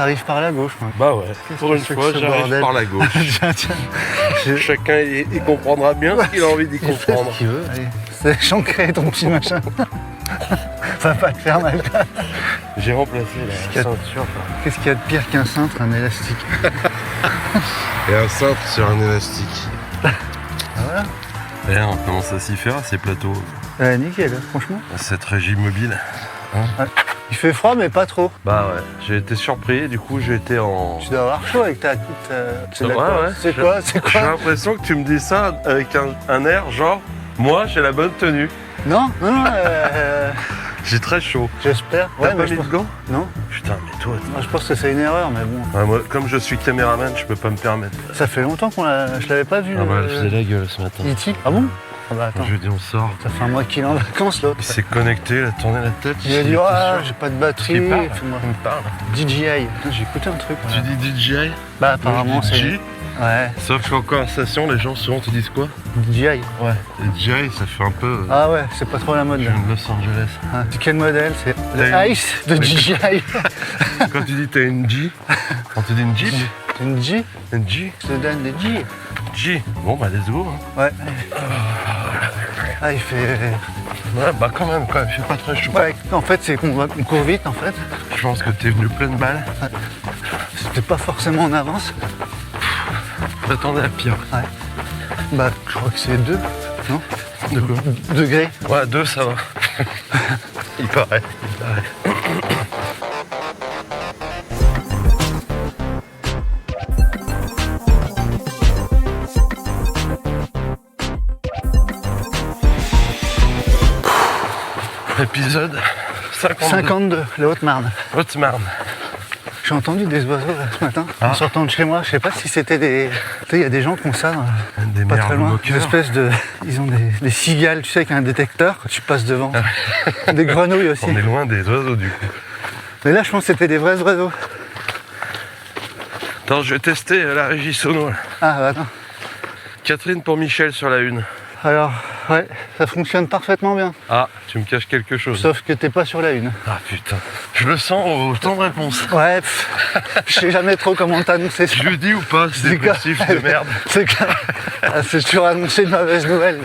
t'arrives par la gauche. Moi. Bah ouais, Qu'est-ce pour que une c'est que fois ce j'arrive bordel par la gauche. Tiens, Chacun il comprendra bien ce qu'il a envie d'y il fait comprendre. ce qu'il veut. Allez, c'est chancré ton petit machin. Ça va pas te faire mal. J'ai remplacé la ceinture. Qu'est-ce qu'il y a de pire qu'un cintre, un élastique? Et un cintre sur un élastique. Ah, voilà. Et on commence à s'y faire à ces plateaux. Nickel, franchement. Cette régie mobile. Ouais. Il fait froid, mais pas trop. Bah ouais, j'ai été surpris, du coup j'ai été en... Tu dois avoir chaud avec ta... C'est Ouais, quoi ouais. C'est quoi C'est J'ai quoi l'impression que tu me dis ça avec un air genre, moi j'ai la bonne tenue. Non, J'ai très chaud. j'espère. T'as mais pas je mis de pense- gants? Non, Putain, mais toi... moi, je pense que c'est une erreur, mais bon. Ouais, moi, comme je suis caméraman, je peux pas me permettre. Ça fait longtemps je l'avais pas vu. Ah bah, elle faisait la gueule ce matin. E.T. Ah bon? Ah bah attends, Je lui ai dit on sort. ça fait un mois qu'il est en vacances l'autre. Il s'est connecté, il a tourné la tête. Il a dit ah j'ai pas de batterie. Il parle. Fais-moi- Il me parle. DJI. Putain, j'ai écouté un truc. Tu Voilà. dis DJI? Bah apparemment Moi, je dis c'est. G. Ouais, Sauf qu'en conversation, les gens souvent te disent quoi? DJI. Ouais. DJI, ça fait un peu... Ah ouais, c'est pas trop la mode je là. viens de Los Angeles. Ah, quel modèle? C'est T'as le Ice de DJI. Quand tu dis t'as une G, quand tu dis une Jeep, Une G? une G, Je te donne des G. G. Bon bah let's go. Hein. Ouais. Ah il fait. Ouais bah quand même, il fait pas très chaud. Ouais, en fait c'est qu'on court vite en fait. Je pense que t'es venu pleine balle. C'était pas forcément en avance. J'attendais à pire. Ouais. Bah je crois que c'est 2, non? De quoi? Degrés. Ouais, 2 ça va. Il paraît. Épisode 52. 52, la Haute-Marne. Haute-Marne. J'ai entendu des oiseaux là, ce matin, Ah. en sortant de chez moi. Je sais pas si c'était des. Tu sais, il y a des gens qui ont ça, Des pas merles très loin. Une moqueurs. espèce de. Ils ont des cigales, tu sais, avec un détecteur quand tu passes devant. Des grenouilles aussi. On est loin des oiseaux du coup. Mais là, je pense que c'était des vrais oiseaux. Attends, je vais tester la régie sono. là. Ah, attends. Catherine pour Michel sur la une. Alors, ouais, ça fonctionne parfaitement bien. Ah, tu me caches quelque chose. Sauf que t'es pas sur la une. Ah putain. Je le sens au temps de réponse. Ouais, je sais jamais trop comment t'annoncer ça. Je le dis ou pas, c'est C'est dépressif de merde. C'est c'est toujours annoncé une mauvaise nouvelle.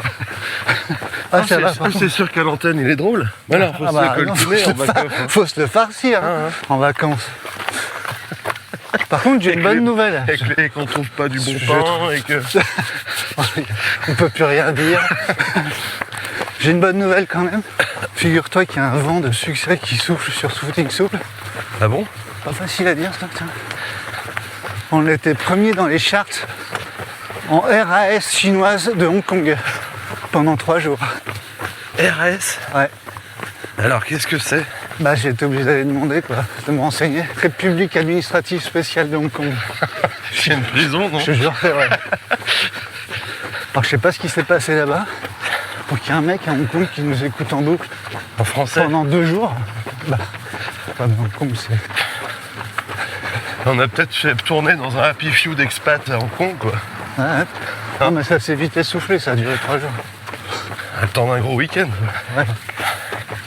Ah, ça va, par contre. c'est sûr qu'à l'antenne il est drôle. Voilà, faut Ah bah, se non, coltiner en vacances. hein. faut se le farcir hein, en vacances. Par contre, j'ai une bonne nouvelle. Et qu'on trouve pas du bon Je pain et que. On peut plus rien dire. J'ai une bonne nouvelle quand même. Figure-toi qu'il y a un vent de succès qui souffle sur Footing Souple. Ah bon? Pas facile à dire ça, tiens. On était premier dans les charts en RAS chinoise de Hong Kong pendant 3 jours. RAS? Ouais. Alors qu'est-ce que c'est? Bah j'ai été obligé d'aller demander quoi, de me renseigner. République administrative spéciale de Hong Kong. C'est une prison, non? Je te jure, c'est vrai. Alors je sais pas ce qui s'est passé là-bas. Pour qu'il y ait un mec à Hong Kong qui nous écoute en boucle En français? pendant 2 jours. Bah, pas de Hong Kong, c'est. On a peut-être fait tourner dans un happy few d'expat à Hong Kong, quoi. Ouais. Non mais ça s'est vite essoufflé, ça a duré 3 jours. À le temps d'un gros week-end, quoi. Ouais.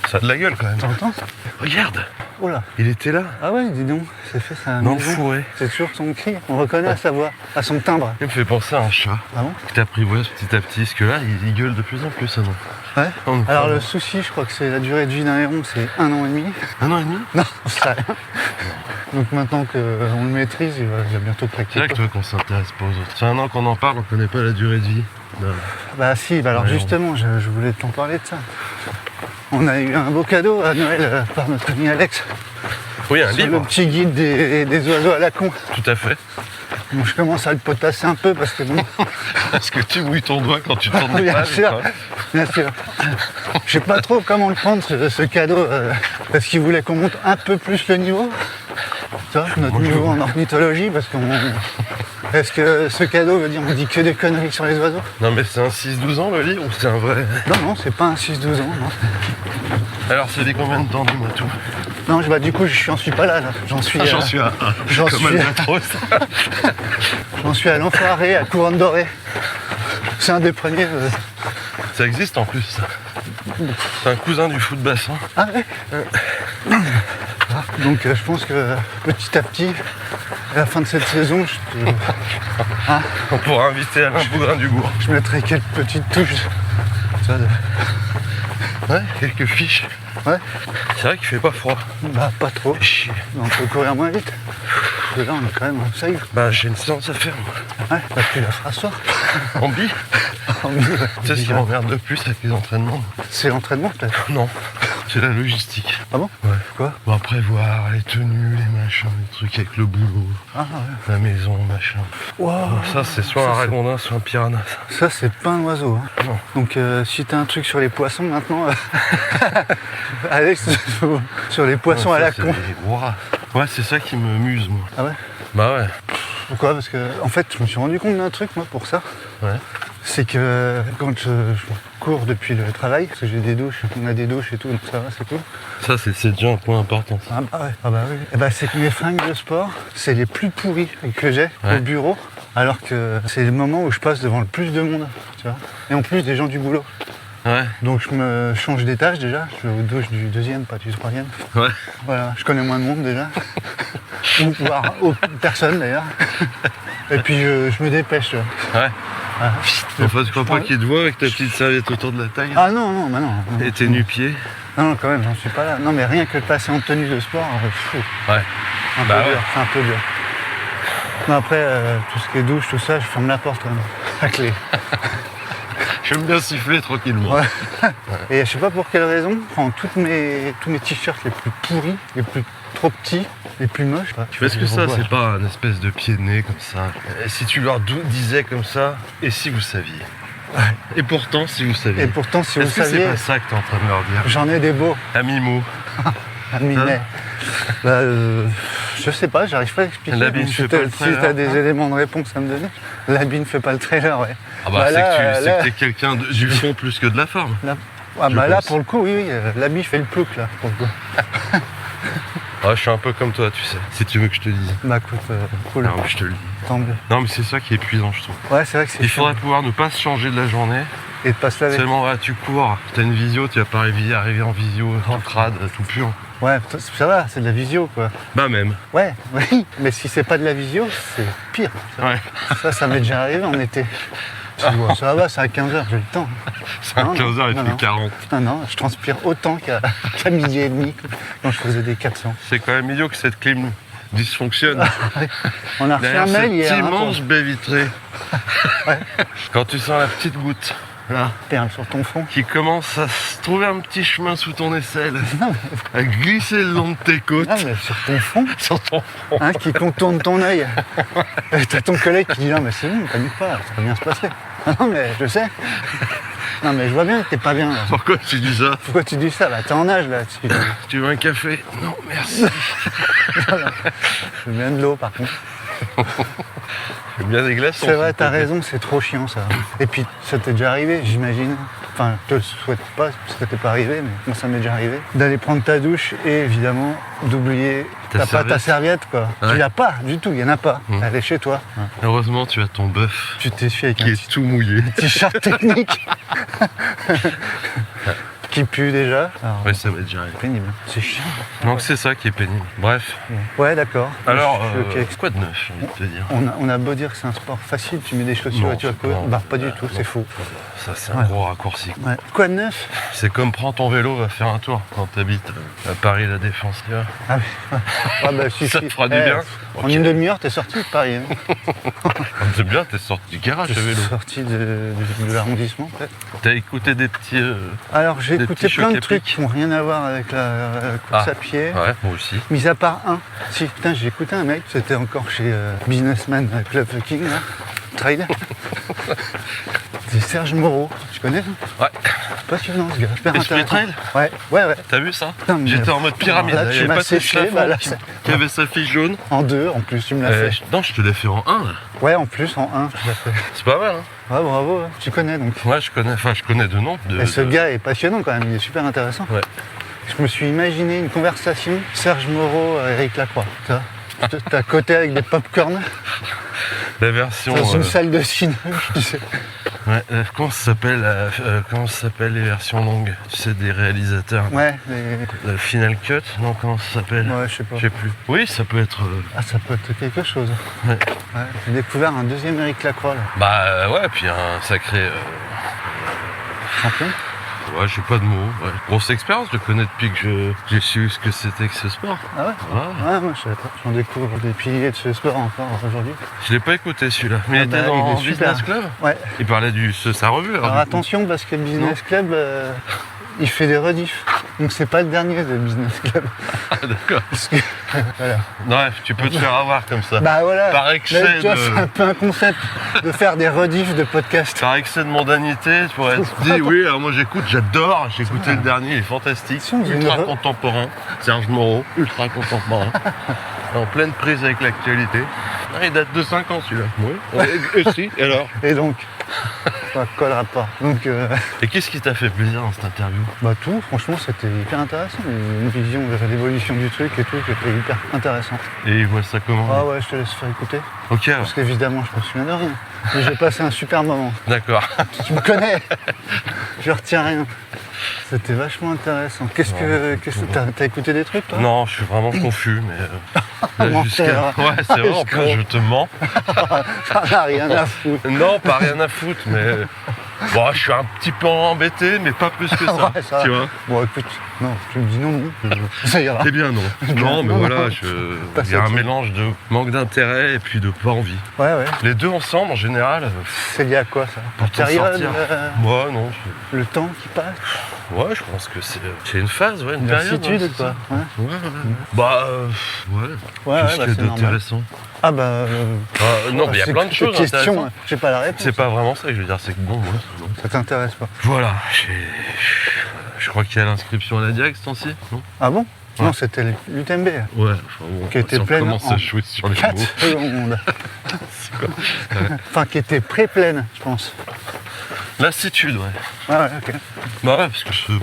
Ça a de la gueule quand même. T'entends? Regarde, Oh là. il était là, Ah ouais, dis donc, c'est fait ça. dans le fourré. C'est toujours son cri, on reconnaît à sa voix, à son timbre. Il me fait penser à un chat. Ah bon? Que t'apprivoises petit à petit, parce que là, il gueule de plus en plus, ça non. Ouais. On nous Alors parle. le souci, je crois que c'est la durée de vie d'un héron, c'est 1 an et demi. 1 an et demi? Non, c'est rien. Donc maintenant qu'on le maîtrise, il va bientôt C'est craquer. là que tu vois qu'on s'intéresse pas aux autres. C'est 1 an qu'on en parle, on connaît pas la durée de vie. Non. Bah si, bah alors Ouais, justement, je voulais t'en parler de ça. On a eu un beau cadeau à Noël par notre ami Alex. Oui, un Sur le livre, petit guide des oiseaux à la con. tout à fait. Bon, je commence à le potasser un peu parce que bon, Parce que tu mouilles ton doigt quand tu tournes les bien pages. sûr, quoi. bien sûr. Je sais pas trop comment le prendre ce cadeau parce qu'il voulait qu'on monte un peu plus le niveau. Tu vois, notre Moi, je niveau vois. en ornithologie parce qu'on. Est-ce que ce cadeau veut dire qu'on dit que des conneries sur les oiseaux? Non mais c'est un 6-12 ans le livre ou c'est un vrai? Non, non, c'est pas un 6-12 ans. Non, Alors c'est des combien de temps, dis-moi tout. non bah, du coup, je n'en suis pas là. J'en suis, J'en suis à un, j'en comme suis- Albatros. j'en suis à l'enfoiré, à Couronne Dorée. C'est un des premiers. Ça existe en plus, ça. C'est un cousin du foot bassin. Ah ouais. Ah, Donc je pense que petit à petit, à la fin de cette saison, On pourra inviter Alain Bougrain-Dubourg. je mettrai quelques petites touches. Ça, Ouais, quelques fiches. ouais, C'est vrai qu'il fait pas froid. bah pas trop. Chier. On peut courir moins vite. Parce que là, on est quand même safe. Bah j'ai une séance à faire moi. Ouais, bah tu la feras ce soir. En bi. Tu sais ce qui m'emmerde le plus avec les entraînements? C'est l'entraînement peut-être. Non, c'est la logistique. Ah bon? Ouais. Quoi? Bon, prévoir les tenues, les machins, les trucs avec le boulot, Ah ouais. la maison, machin. Wow. Donc ça c'est soit un ragondin, soit un piranha. Ça. Ça c'est pas un oiseau. Hein. Non. Donc si t'as un truc sur les poissons maintenant, Alex, sur les poissons Ouais, à la ça, con. c'est des gros rats. Ouais, c'est ça qui me muse moi. Ah ouais? Bah ouais. Pourquoi? Parce que en fait je me suis rendu compte d'un truc moi pour ça. Ouais. C'est que quand je cours depuis le travail, parce que j'ai des douches, on a des douches et tout, donc ça va, c'est cool. Ça c'est déjà un point important. Ça. Ah bah ouais, ah bah oui. Et bah c'est que mes fringues de sport, c'est les plus pourries que j'ai Ouais. au bureau, alors que c'est le moment où je passe devant le plus de monde, tu vois. Et en plus des gens du boulot. Ouais. Donc je me change d'étage déjà, je vais aux douches du deuxième, pas du troisième. Ouais. Voilà, je connais moins de monde déjà. Ou voire personne d'ailleurs. Et puis je me dépêche. Tu vois. Ouais. Ah. En fait, je crois pas qu'il te voit avec ta petite serviette autour de la taille. Ah non, bah non. Et tes nu-pieds. Non, quand même, j'en suis pas là. Non, mais rien que de passer en tenue de sport, Ouais. un Bah peu ouais. dur, c'est un peu dur. Non, après, tout ce qui est douche, tout ça, je ferme la porte quand même. La clé. J'aime bien siffler tranquillement. Ouais. Et je sais pas pour quelle raison, je prends tous mes t-shirts les plus pourris, les plus trop petits, les plus moches. Est-ce que ça, c'est pas un espèce de pied de nez comme ça? Et si tu leur disais comme ça, et si vous saviez? Et pourtant, si vous saviez. Et pourtant, si vous Est-ce que c'est saviez, pas ça que t'es en train de leur dire? j'en ai des beaux. Amimo. Un minet. Bah, je sais pas, j'arrive pas à expliquer. La bine Donc, fait si pas t'as le si trailer, t'as des hein. éléments de réponse à me donner, la bine fait pas le trailer, ouais. Ah bah, Bah c'est là, que là- t'es quelqu'un du fond plus que de la forme. Ah Je bah là, pense. pour le coup, oui, l'habit fait le plouc, là, pour le coup. Ah, je suis un peu comme toi, tu sais. Si tu veux que je te dise. Bah écoute, cool, Non, mais je te le dis. tant mieux. Non, mais c'est ça qui est épuisant, je trouve. Ouais, c'est vrai que c'est Il chiant. faudrait pouvoir ne pas se changer de la journée. Et de pas se laver. Seulement, voilà, tu cours, t'as une visio, tu vas pas arriver en visio tout crade, tout pur. Ouais, ça va, c'est de la visio, quoi. Bah même. Ouais, oui, mais si c'est pas de la visio, c'est pire. Ouais. Ça m'est déjà arrivé en été. Tu vois, ça va, c'est à 15h, j'ai le temps. C'est à Non, 15h, il non, fait non. 40. Non, je transpire autant qu'à midi et demi quand je faisais des 400. C'est quand même idiot que cette clim dysfonctionne. On a reçu un Derrière mail cette hier. hein, immense baie vitrée. Quand tu sens la petite goutte, là, perle sur ton front. qui commence à se trouver un petit chemin sous ton aisselle, Non, à glisser le long de tes côtes, non, mais sur ton front, sur ton front. hein, qui contourne ton œil. Et t'as ton collègue qui dit non, mais c'est bon, panique pas, ça va bien se passer. Ah non, mais je sais. Non, mais je vois bien que t'es pas bien. Là. Pourquoi tu dis ça? Pourquoi tu dis ça là? T'es en âge là. Tu veux un café? Non, merci. Je veux bien de l'eau par contre. J'aime bien des glaçons. C'est vrai, s'il te t'as plaît. raison, c'est trop chiant ça. Et puis ça t'est déjà arrivé, j'imagine. Enfin, je te le souhaite pas parce que t'es pas arrivé, mais moi ça m'est déjà arrivé. D'aller prendre ta douche et évidemment d'oublier Ta t'as pas ta serviette quoi. Ouais. Tu l'as pas du tout, il y en a pas. Mmh. Elle est chez toi. Heureusement, tu as ton bœuf Tu t'essuies avec qui un est tout mouillé. t-shirt technique qui pue déjà. Alors, Oui, ça m'est déjà arrivé. pénible. C'est chiant. Donc c'est ça qui est pénible. Bref. Ouais, d'accord. Alors, Je suis ok. quoi de neuf, j'ai envie de te dire? On a beau dire que c'est un sport facile, tu mets des chaussures Non, et tu vas c'est courir. pas- Bah, pas du tout, non. c'est faux. Ça, c'est un Ouais. gros raccourci. Ouais. Quoi de neuf? C'est comme prends ton vélo, va faire un tour quand t'habites à Paris La Défense. Tu vois. Ah oui. Ah bah, si, Ça si. te fera du bien. En Ok. une demi-heure, t'es sorti de Paris. Hein. C'est bien, t'es sorti du garage T'es à vélo. sorti de l'arrondissement, peut-être. T'as écouté des petits. Alors, j'ai Des écouté petits plein de chocs à trucs pic. qui n'ont rien à voir avec la course Ah. à pied. Ouais, moi aussi. Mis à part un. Si, putain, j'ai écouté un mec, c'était encore chez Businessman Club Fucking, là. Trail. C'est Serge Moreau. Tu connais ça? Ouais. Passionnant, ce gars. Super Esprit intéressant. Trail Ouais. T'as vu ça? Putain, mais- J'étais en mode pyramide. Là, Il y tu avait m'as pas séché, Touche la bah, là, Fond c'est- qui avait sa fiche jaune. En deux, en plus, tu me l'as fait. Non, je te l'ai fait en 1 là. Ouais, en plus, en un, tu l'as fait. C'est pas mal, hein? Ouais, bravo, hein. Tu connais donc. Ouais, je connais de nom. Et ce gars est passionnant quand même, il est super intéressant. Ouais. Je me suis imaginé une conversation Serge Moreau, Eric Lacroix. Tu vois, t'es à côté avec des pop-corn La version. dans une salle de cinéma, tu sais. Ouais, comment ça s'appelle les versions longues? Tu sais, des réalisateurs. Ouais, Le Final Cut? Non, comment ça s'appelle? ouais, je sais pas. Je sais plus. Oui, ça peut être... Ah, ça peut être quelque chose. Ouais. Ouais, j'ai découvert un deuxième Éric Lacroix, là. Bah ouais, puis un sacré... Champion. Ouais, j'ai pas de mots. Ouais. Grosse expérience, je le connais depuis que j'ai su ce que c'était que ce sport. Ah ouais? Ouais. Ouais, moi je savais pas. J'en découvre des piliers de ce sport encore aujourd'hui. Je l'ai pas écouté celui-là. Mais il Ah était bah, dans il est super. Business Club. Ouais. Il parlait de sa revue. Alors du coup. attention parce que Business Club, il fait des rediffs. Donc c'est pas le dernier de Business Club. Ah, d'accord. Parce que, voilà. Bref, tu peux te faire avoir comme ça. Bah voilà. Par Là, excès tu vois, c'est un peu un concept de faire des rediffs de podcasts. Par excès de mondanité, tu pourrais te dire oui, alors moi j'adore, j'ai écouté le dernier, il est fantastique, Si on faisait ultra une contemporain, Serge Moreau, ultra contemporain, en pleine prise avec l'actualité. Ah, il date de 5 ans celui-là. Oui. Et si, et alors? Et donc, ça colle rapport. Donc, Et qu'est-ce qui t'a fait plaisir dans cette interview? bah tout, franchement, c'était hyper intéressant. Une vision de l'évolution du truc et tout, qui était hyper intéressant. Et il voit ça comment? Ah ouais, je te laisse faire écouter. Ok, alors. Parce qu'évidemment, je me souviens de rien. Mais j'ai passé un super moment. D'accord. Tu me connais. Je retiens rien. C'était vachement intéressant. Qu'est-ce que t'as écouté des trucs toi? Non, je suis vraiment confus, mais... là, Menteur. Ouais, c'est vrai, en plus je te mens. T'en as rien à foutre. Non, pas rien à foutre, mais... Bon, je suis un petit peu embêté, mais pas plus que ça, Ouais, ça va. tu vois. Bon écoute, non, tu me dis non, ça ira. Eh bien non. Non, mais Non, voilà, non. Pas il y a un ça. mélange de manque d'intérêt et puis de pas envie. Ouais, ouais. Les deux ensemble, en général, C'est lié à quoi ça? pour La période, sortir. Ouais, non. le temps qui passe, Ouais, je pense que c'est une phase, ouais, une période. lassitude ouais, c'est quoi. ça. Ouais. Ouais, ouais. Bah, ouais. Ouais, Qu'est-ce bah, qu'il y a c'est normal. d'intéressant? Ah bah. Non, mais il y a c'est plein de que choses question, intéressantes. j'ai pas la réponse. C'est pas vraiment ça que je veux dire, c'est que bon, ouais, c'est bon. Ça t'intéresse pas. Voilà, je crois qu'il y a l'inscription à la Diac, ce temps-ci, non? Ah bon? Ouais. Non, c'était l'UTMB. Ouais, enfin bon, Qui était si on pleine commence en à jouer sur les 4 mots, secondes. c'est quoi? Enfin, qui était pré-pleine, je pense. Lassitude, ouais. Ah ouais, ok. Bah ouais, parce que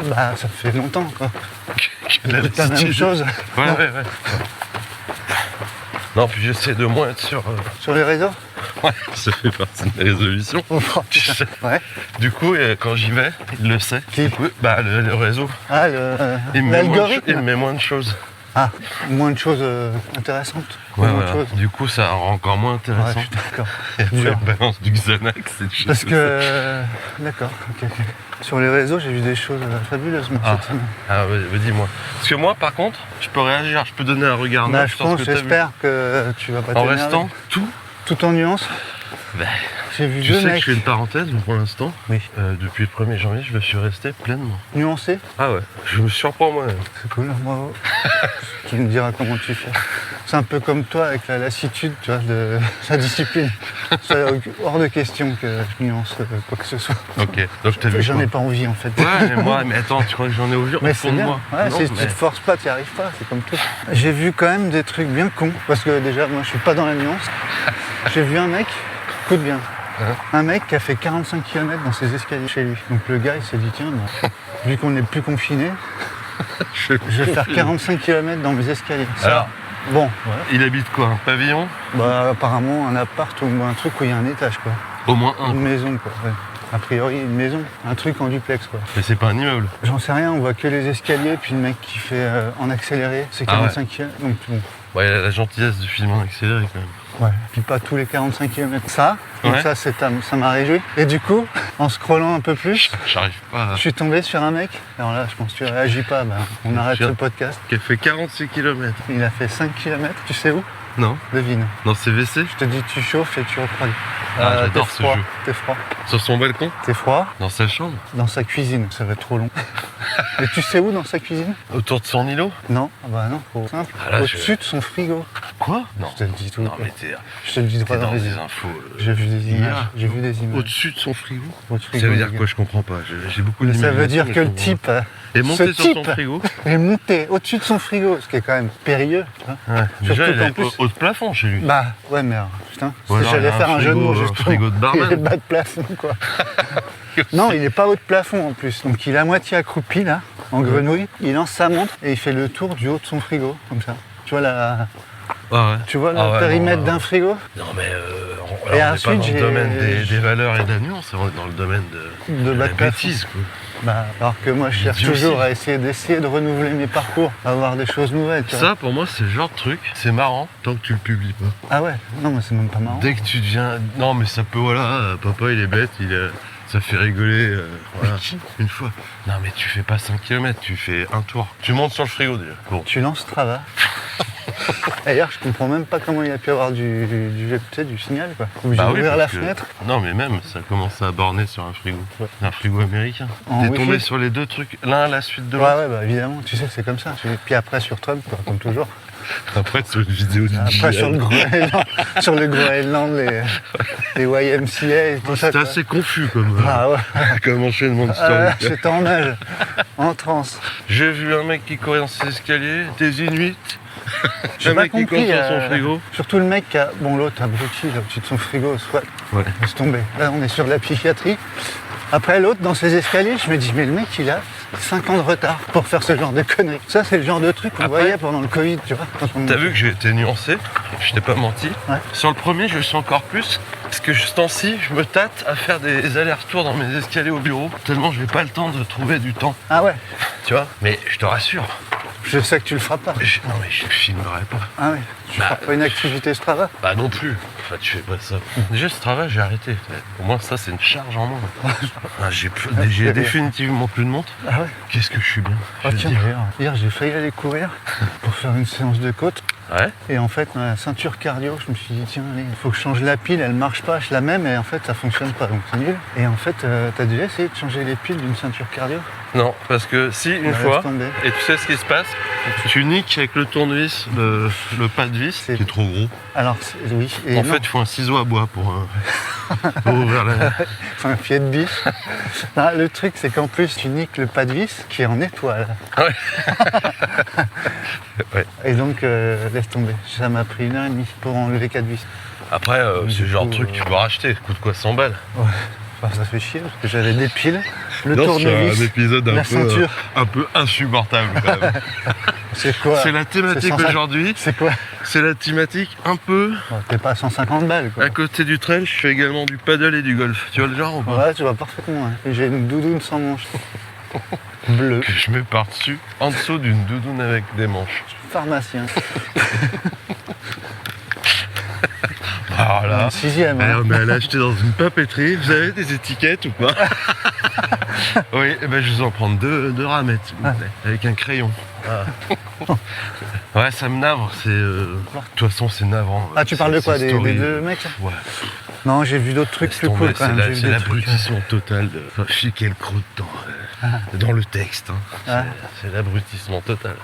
Bah, ça fait longtemps quoi. la C'est la même lassitude. chose. Ouais, ouais, ouais. Non, puis j'essaie de moins être sur... Sur les réseaux? Ouais, ça fait partie de mes résolutions. Oh, Tu sais. ouais. Du coup, quand j'y vais, il le sait. Qui? Oui, bah, le réseau. Ah, Il me met moins de cho- l'algorithme. il me met moins de choses. Ah, moins de choses intéressantes. Ouais, moins de voilà. choses. Du coup, ça rend encore moins Ouais, je intéressant. suis d'accord. Et après, dur. on balance du Xanax et des choses Parce comme ça. que. D'accord, ok. Sur les réseaux, j'ai vu des choses fabuleuses moi, Ah. cette semaine. Ah, vas-y, dis-moi. Parce que moi, par contre, je peux réagir, je peux donner un regard Bah, neuf je sur ce pense, que t'as vu. j'espère que tu vas pas En t'énerver. restant, Tout en nuance. bah, J'ai vu tu deux sais que mecs je fais une parenthèse, mais pour l'instant, Oui. depuis le 1er janvier, je le suis resté pleinement. nuancés. Ah ouais, je me surprends moi-même. C'est cool, bravo. Tu me diras comment tu fais. C'est un peu comme toi avec la lassitude, tu vois, de la discipline. C'est hors de question que je nuance quoi que ce soit. Ok, donc t'as vu J'en quoi? ai pas envie en fait. Ouais, mais moi, mais attends, tu crois que j'en ai au Mais fond c'est de bien. moi? Ouais, Non, si tu mais- te forces pas, tu n'y arrives pas, c'est comme tout. J'ai vu quand même des trucs bien cons. Parce que déjà, moi je suis pas dans la nuance. J'ai vu un mec, écoute bien, Hein? un mec qui a fait 45 km dans ses escaliers chez lui. Donc le gars il s'est dit tiens, bon, vu qu'on n'est plus confiné, je vais faire 45 km dans mes escaliers. Ça, Alors, bon, il habite quoi? Un pavillon? bah apparemment un appart ou un truc où il y a un étage quoi. Au moins un. Une maison quoi. Ouais. A priori une maison, un truc en duplex quoi. Mais c'est pas un immeuble. J'en sais rien, on voit que les escaliers, puis le mec qui fait en accéléré, c'est Ah ouais. 45 km. Donc bon, Ouais, il a la gentillesse de filmer en accéléré quand même. ouais. Puis pas tous les 45 km. Ça, donc Ouais. ça m'a réjoui. Et du coup, en scrollant un peu plus, J'arrive pas à... je suis tombé sur un mec. Alors là, je pense que tu réagis pas, ben, on arrête Je- le podcast. Qui a fait 46 km. Il a fait 5 km, tu sais où? Non? Devine. Dans CVC? Je te dis, tu chauffes et tu reprends. Ah, j'adore t'es ce froid, jeu. T'es froid. Sur son balcon? T'es froid Dans sa chambre? dans sa cuisine. Ça va être trop long. Et tu sais où dans sa cuisine? Autour de son îlot? Non, ah bah non, trop simple. Ah là, Au-dessus de son frigo. Quoi? Non. Je te le dis tout. Non, quoi. mais t'es Je te le dis droit dans dans les des yeux. infos. J'ai vu des images. Hier. J'ai vu des images. Au-dessus de son frigo? Au-dessus Ça veut du dire frigo. quoi? Je comprends pas. J'ai beaucoup Mais ça veut d'imagination, dire mais que je le comprends type pas. est monté ce sur son type frigo? est monté au-dessus de son frigo, ce qui est quand même périlleux. Tu vois. Ouais. Déjà, Surtout il qu'en est plus- haut de plafond chez lui. Bah ouais, mais alors, putain, Ou alors, il y j'allais a faire un jeu de mots frigo, juste frigo de barman. Il est bas de plafond quoi. Non, il est pas haut de plafond en plus, donc il est à moitié accroupi là, en grenouille. Il lance sa montre et il fait le tour du haut de son frigo, comme ça. Tu vois Ah ouais. tu vois le Ah ouais, périmètre non, d'un frigo? Non mais Et on n'est pas ensuite, dans le j'ai... domaine des valeurs et de la nuance, on est dans le domaine De la bac plafond. bêtise, quoi. Bah, alors que moi, je cherche L'idiotie. toujours à d'essayer de renouveler mes parcours, à avoir des choses nouvelles, tu vois. Ça, pour moi, c'est le genre de truc, c'est marrant tant que tu le publies pas. Ah ouais, non, mais c'est même pas marrant. Dès que tu deviens... Non, mais ça peut, voilà, papa, il est bête, ça fait rigoler, voilà, une fois. Non, mais tu fais pas 5 km, tu fais un tour. Tu montes sur le frigo, déjà. Bon. Tu lances Strava. D'ailleurs, je comprends même pas comment il a pu avoir du signal, quoi. Obligé Bah oui, d'ouvrir la parce que- fenêtre. Non, mais même, ça commence à borner sur un frigo. Un frigo américain. En T'es Wi-Fi. tombé sur les deux trucs, l'un à la suite de Ouais, l'autre. ouais, bah évidemment, tu sais, c'est comme ça. Puis après sur Trump, quoi, comme toujours. Après, sur une vidéo du Après sur le djihad. Groenland, sur le Groenland, les YMCA et tout ça. C'était quoi. assez confus comme, Ah ouais, comme enchaînement de ah ouais, story. j'étais en nage, en transe. J'ai vu un mec qui courait dans ses escaliers, des Inuits. J'ai Un pas mec qui compris. court sur son frigo. Surtout le mec qui a. Bon, l'autre abruti là au-dessus de son frigo, soit. Ouais. Laisse tomber. Là, on est sur de la psychiatrie. Après, l'autre, dans ses escaliers, je me dis, mais le mec, il a 5 ans de retard pour faire ce genre de conneries. Ça, c'est le genre de truc qu'on Après- voyait pendant le Covid, tu vois. quand on- T'as vu que j'ai été nuancé, je t'ai pas menti. Ouais. Sur le premier, je le suis encore plus. Parce que ce temps-ci, je me tâte à faire des allers-retours dans mes escaliers au bureau. Tellement je n'ai pas le temps de trouver du temps. Ah ouais, Tu vois. Mais je te rassure. je sais que tu le feras pas. Non mais je filmerai pas. Ah ouais, tu Bah, feras pas une activité Strava. Bah non plus. Enfin, tu fais pas ça. Déjà ce travail, j'ai arrêté. Au moins ça, c'est une charge en moins. Ah, j'ai c'est définitivement plus de montre. Ah ouais. Qu'est-ce que je suis bien. Ah Je tiens, veux dire. hier j'ai failli aller courir pour faire une séance de côte. Ouais. Et en fait, dans la ceinture cardio, je me suis dit, tiens, allez, il faut que je change la pile, elle marche pas, je la mets, mais en fait, ça fonctionne pas, donc c'est nul. Et en fait, t'as déjà essayé de changer les piles d'une ceinture cardio? Non, parce que si une Bah, fois, laisse tomber. et tu sais ce qui se passe, tu niques avec le tournevis le pas de vis, C'est- qui est trop gros. Alors, oui, et En non, fait, il faut un ciseau à bois pour ouvrir la... c'est un pied de biche. Non, le truc, c'est qu'en plus, tu niques le pas de vis qui est en étoile. Ouais. Ouais. Et donc, laisse tomber. Ça m'a pris 1h30 pour enlever 4 vis. Après, c'est le genre de coup, truc que tu peux racheter. Ça coûte quoi, 100 balles? Ouais. Enfin, ça fait chier parce que j'avais des piles, le Non, c'est un tournevis, épisode la ceinture. un peu insupportable quand même. C'est quoi C'est la thématique C'est 150 aujourd'hui. C'est quoi C'est la thématique un peu... Bon, t'es pas à 150 balles, quoi. À côté du trail, je fais également du paddle et du golf. Tu vois le genre ou pas? Ouais, tu vois parfaitement. Hein. J'ai une doudoune sans manche. Bleue. Que je mets par-dessus, en dessous d'une doudoune avec des manches. Pharmacien. Alors là... Un sixième. Hein. On est allé acheter dans une papeterie. Vous avez des étiquettes ou pas? Oui, eh ben, je vais en prendre deux ramettes, s'il vous plaît, avec un crayon. Ouais, ça me navre. C'est, de toute façon, c'est navrant. Ah, tu parles de quoi des deux mecs là Ouais. Non, j'ai vu d'autres trucs Laisse plus tomber, cool quand même. J'ai vu C'est des trucs, l'abrutissement total de. Enfin, chiquer le croûte dans le texte. Hein. Ah. C'est l'abrutissement total.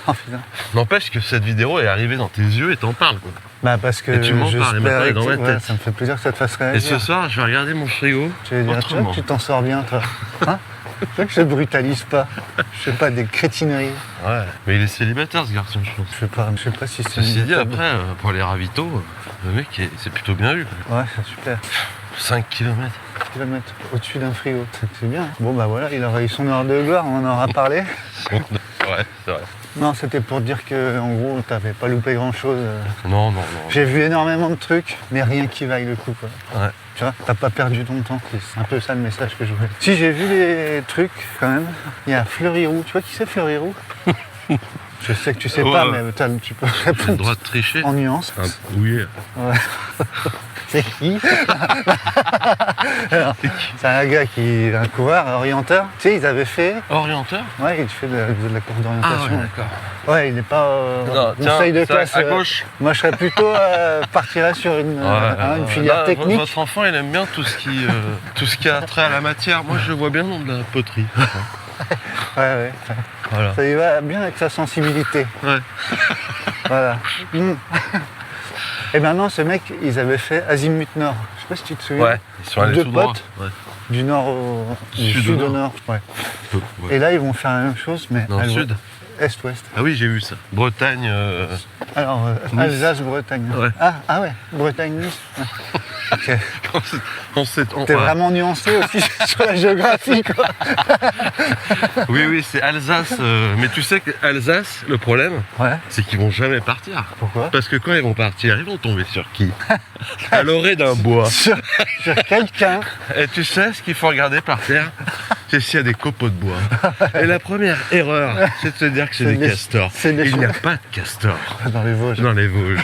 Oh, putain. N'empêche que cette vidéo est arrivée dans tes yeux et t'en parles. Quoi. Bah parce que Et tu m'en parles, et maintenant, elle est dans ma ouais, tête. ça me fait plaisir que ça te fasse Et réagir. ce soir, je vais regarder mon frigo. Tu vas dire, tu vois autrement. que tu t'en sors bien, toi. Hein Tu vois que je brutalise pas. Je fais pas des crétineries. Ouais. Mais il est célibataire, ce garçon, je pense. Je sais pas si c'est. Ceci une dit, méthode. après, pour les ravitaux, le mec, c'est plutôt bien vu. Ouais, c'est super. 5 km. Tu vas le mettre au-dessus d'un frigo. C'est bien. Bon bah voilà, il aura eu son heure de gloire, on en aura parlé. Ouais, c'est vrai. Non, c'était pour dire que en gros, t'avais pas loupé grand chose. Non, non, non. J'ai vu énormément de trucs, mais rien qui vaille le coup, quoi. Ouais. Tu vois, t'as pas perdu ton temps. C'est un peu ça le message que je voulais. Si j'ai vu des trucs quand même, il y a Fleury-Roux. Tu vois qui c'est Fleury-Roux? Je sais que tu sais Ouais, pas, ouais. mais tu peux J'ai le répondre droit de tricher. en nuance. Oui. Ouais. C'est qui? Alors, c'est un gars qui est un coureur, orienteur. Tu sais, ils avaient fait. Orienteur? Ouais, il fait de la course Ah d'orientation. ouais, d'accord. Ouais, il n'est pas Non, conseil de ça, classe. à gauche. Moi, je serais plutôt partirais sur une filière Là, technique. Votre enfant, il aime bien tout ce qui a trait à la matière. Moi, je le vois bien dans de la poterie. Ouais. Voilà. Ça y va bien avec sa sensibilité. Ouais. Voilà. Et maintenant, ce mec, ils avaient fait Azimut Nord. Je sais pas si tu te souviens. Ouais. Ils sont allés Deux tout droit. potes. Ouais. Du nord au sud au nord. Ouais. Ouais. Et là, ils vont faire la même chose, mais Dans le sud. Est-ouest. Ah oui, j'ai vu ça. Bretagne. Alors, Nice. Alsace, Bretagne. Ouais. Ah ouais, Bretagne, Nice. Ouais. Ok. on T'es vraiment nuancé aussi sur la géographie, quoi. Oui, c'est Alsace. Mais tu sais qu'Alsace, le problème, Ouais. c'est qu'ils vont jamais partir. Pourquoi? Parce que quand ils vont partir, ils vont tomber sur qui? À l'orée d'un bois. Sur quelqu'un. Et tu sais ce qu'il faut regarder par terre? C'est s'il y a des copeaux de bois. Et la première erreur, c'est de se dire que c'est des castors. c'est des Il n'y a choses. pas de castors Dans les Vosges. dans les Vosges.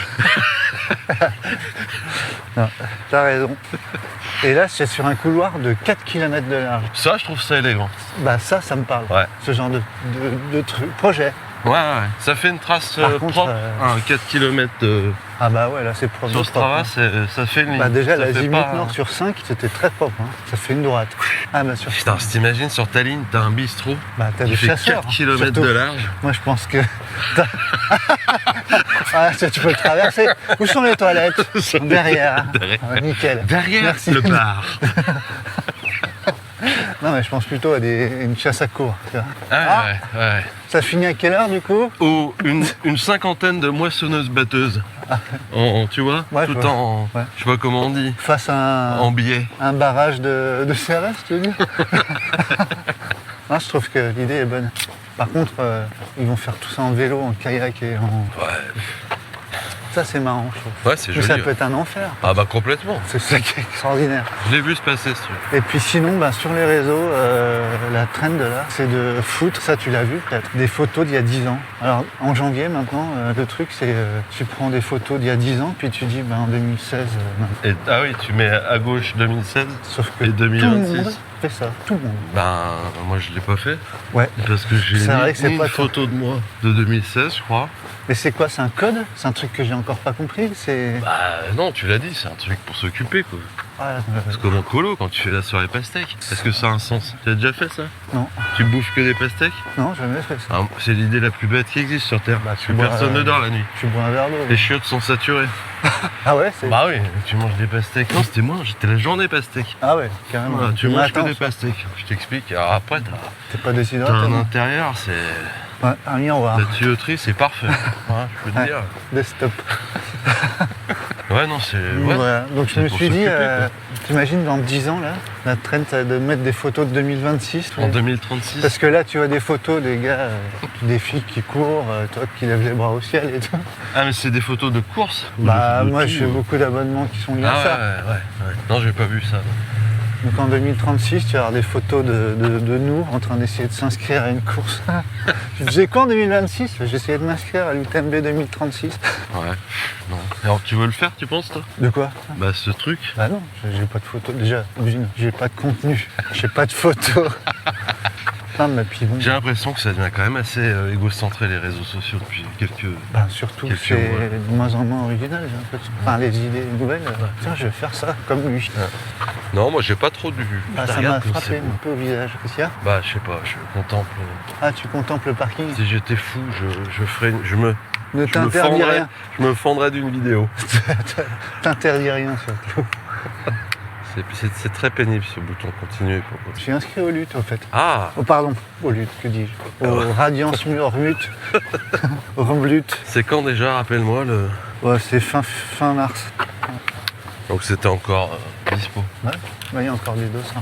Non, t'as raison. Et là, c'est sur un couloir de 4 km de large. Ça, je trouve ça élégant. Bah ça me parle. Ouais. Ce genre de truc, projet. Ouais. Ça fait une trace Par contre, propre. 4 km Ah bah ouais, là c'est propre. sur de propre, Strava, hein. ça fait une ligne. Bah déjà, Ça la fait Zimut pas- Nord sur 5, c'était très propre. Hein. Ça fait une droite. Ah bah sur Putain, si t'imagines sur ta ligne, t'as un bistrot bah, t'as qui des fait chasseurs. 4 km surtout. de large. Moi je pense que... ah, ça, tu peux le traverser. Où sont les toilettes? Derrière. Derrière. Ah, nickel. Derrière Merci. le bar. Non mais je pense plutôt à une chasse à courre. Tu vois. Ah, ouais. Ça finit à quelle heure du coup? Ou une cinquantaine de moissonneuses-batteuses. Tu vois Ouais, tout je vois. en... Ouais. Je sais pas comment on dit. Face à En billets. un barrage de CRS, tu veux dire? Non, je trouve que l'idée est bonne. Par contre, ils vont faire tout ça en vélo, en kayak et en... Ouais. Ça c'est marrant, je trouve. Ouais, c'est Mais joli. ça ouais. peut être un enfer. Ah bah complètement. C'est ça qui est extraordinaire. Je l'ai vu se passer ce truc. Et puis sinon, bah, sur les réseaux, la trend là, c'est de foot. Ça, tu l'as vu peut-être. Des photos d'il y a 10 ans. Alors, en janvier maintenant, le truc, c'est tu prends des photos d'il y a 10 ans, puis tu dis, bah, en 2016, non. Ah oui, tu mets à gauche 2016 Sauf que et tout le 2026. monde fait ça. Tout le monde. Ben, moi je l'ai pas fait. Ouais. Parce que j'ai C'est vrai que c'est ni pas une photo de moi de 2016, je crois. Mais c'est quoi? C'est un code? C'est un truc que j'ai encore pas compris? C'est... Bah non, tu l'as dit, c'est un truc pour s'occuper quoi. Ah, Parce que mon colo, quand tu fais la soirée pastèque, est-ce que ça a un sens? Tu as déjà fait ça? non, Tu bouffes que des pastèques? non, jamais fait ça. Ah, c'est l'idée la plus bête qui existe sur Terre. Bah, Parce tu que bois, personne ne dort la nuit. Tu bois un verre d'eau. Les chiottes sont saturées. Ah ouais, c'est... Bah oui, tu manges des pastèques. Non, c'était moi, j'étais la journée pastèque. Ah ouais, carrément. Voilà, tu Mais manges que attends, des pastèques. Je t'explique. Alors après, t'es pas t'as déshydraté? un non? intérieur, c'est. Ouais, un miroir. La tuyauterie, c'est parfait. Voilà, je peux te Ouais. dire. Desktop. Ouais, non, c'est. Ouais. Voilà. Donc je C'est me pour suis dit, s'occuper, t'imagines dans 10 ans, là, la trend, c'est de mettre des photos de 2026. En 2036. Parce que là, tu vois des photos des gars, des filles qui courent, toi qui lèvent les bras au ciel et tout. Ah, mais c'est des photos de course? Ou Bah, de moi, tout, j'ai beaucoup d'abonnements qui sont liés Ah à ouais, ça. ouais. Non, j'ai pas vu ça. Donc en 2036, tu vas avoir des photos de nous en train d'essayer de s'inscrire à une course. Tu faisais quoi en 2026? J'essayais de m'inscrire à l'UTMB 2036. Ouais. Non. Alors, tu veux le faire, tu penses, toi? De quoi? Bah, ce truc. Bah non, j'ai pas de photos. Déjà, j'ai pas de contenu. J'ai pas de photos. Non, mais puis bon. J'ai l'impression que ça devient quand même assez égocentré, les réseaux sociaux, depuis quelques. Ben, surtout, Quelques c'est mois. de moins en moins original, j'ai l'impression. Enfin, les idées nouvelles, tiens, je vais faire ça comme lui. Non, moi, j'ai pas trop du. Bah, Je ça regarde m'a comme frappé c'est beau. un peu au visage. Qu'est-ce qu'il y a? Bah, je sais pas, je contemple. Ah, tu contemples le parking? Si j'étais fou, je ferais. Je me T'interdis fendrais, rien. je me fendrais d'une vidéo. T'interdis rien, surtout. C'est très pénible ce bouton continuer. Je suis inscrit au lutte, au fait. Ah, Oh, pardon, au lutte, que dis-je? Au Radiance Murmut. Au Remblut. c'est quand déjà, rappelle-moi le. Ouais, c'est fin mars. Donc c'était encore dispo. Ouais, bah, il y a encore des doses.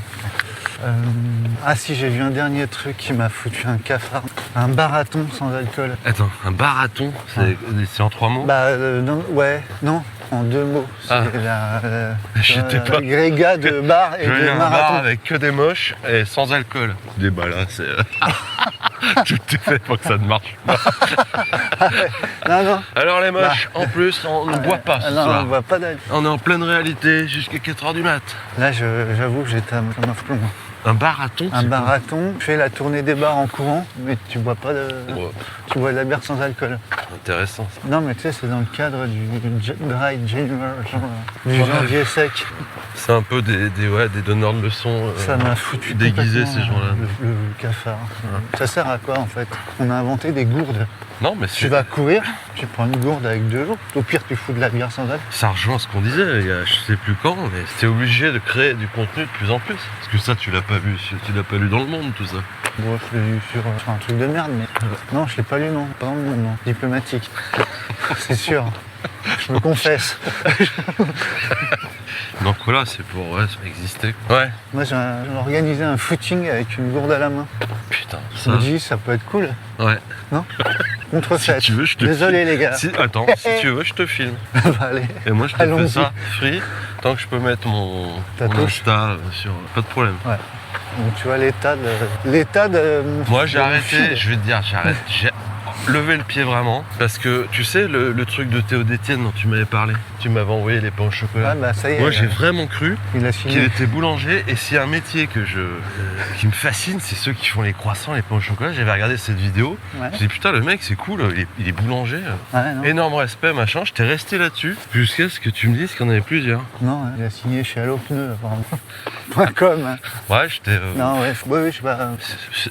Ah si, j'ai vu un dernier truc qui m'a foutu un cafard. Un barathon sans alcool. Attends, un barathon, c'est en 3 mots? Bah non, ouais, non, en 2 mots. C'est Ah. J'étais pas- l'agrégat de bar et Je veux de un bar marathon. avec que des moches et sans alcool. Des bah là, c'est. Tout est fait pour que ça ne marche pas. Non, non. Alors les moches, en plus, on ne boit pas ce non, soir. on voit pas d'alcool. On est en pleine réalité jusqu'à 4h du mat. Là, j'avoue que j'étais à fond. Un barathon, Un c'est barathon, tu fais la tournée des bars en courant, mais tu bois pas de... quoi? Ouais, Tu bois de la bière sans alcool. intéressant. Ça. Non, mais tu sais, c'est dans le cadre du Dry January, du janvier sec. C'est un peu des donneurs de leçons Ça m'a foutu déguisés complètement, ces gens-là. Le cafard. Ça sert à quoi en fait? On a inventé des gourdes. Non, mais Tu vas courir, tu prends une gourde avec 2 jours. Au pire, tu fous de la bière sans alcool. ça rejoint ce qu'on disait, il y a, je sais plus quand, mais c'était obligé de créer du contenu de plus en plus. Parce que ça, tu l'as pas vu, tu l'as pas lu dans le monde, tout ça. Bon, je l'ai lu sur un truc de merde, mais non, je l'ai pas lu, non. Pas dans le monde, non. Diplomatique. C'est sûr. Je me confesse. Donc voilà, c'est pour exister. Ouais. Moi, j'ai organisé un footing avec une gourde à la main. Putain, Je ça. me dis, ça peut être cool. Ouais. Non? Contre Si 7. tu veux, je te Désolé, filme. les gars. Attends, si tu veux, je te filme. Bah, allez. Et moi, je te fais Allons-y. ça free, tant que je peux mettre mon touche. Insta sur... Pas de problème. Ouais. Donc, tu vois l'état de... Moi, j'ai de mon arrêté, feed. je vais te dire, j'arrête. J'ai levé le pied vraiment. Parce que, tu sais, le truc de Théo Détienne dont tu m'avais parlé, tu m'avais envoyé les pains au chocolat. Ah, bah, ça y est. Moi, j'ai vraiment cru Il a qu'il signé. était boulanger. Et s'il y a un métier qui me fascine, c'est ceux qui font les croissants, les pains au chocolat. J'avais regardé cette vidéo. Ouais. J'ai dit, putain, le mec, c'est cool, il est boulanger. Ouais, non. Énorme respect, machin. J'étais resté là-dessus jusqu'à ce que tu me dises qu'il y en avait plusieurs. Non, il a signé chez Allo Pneus, apparemment. .com. Hein. Ouais, j'étais. Non, ouais, oui, je sais pas.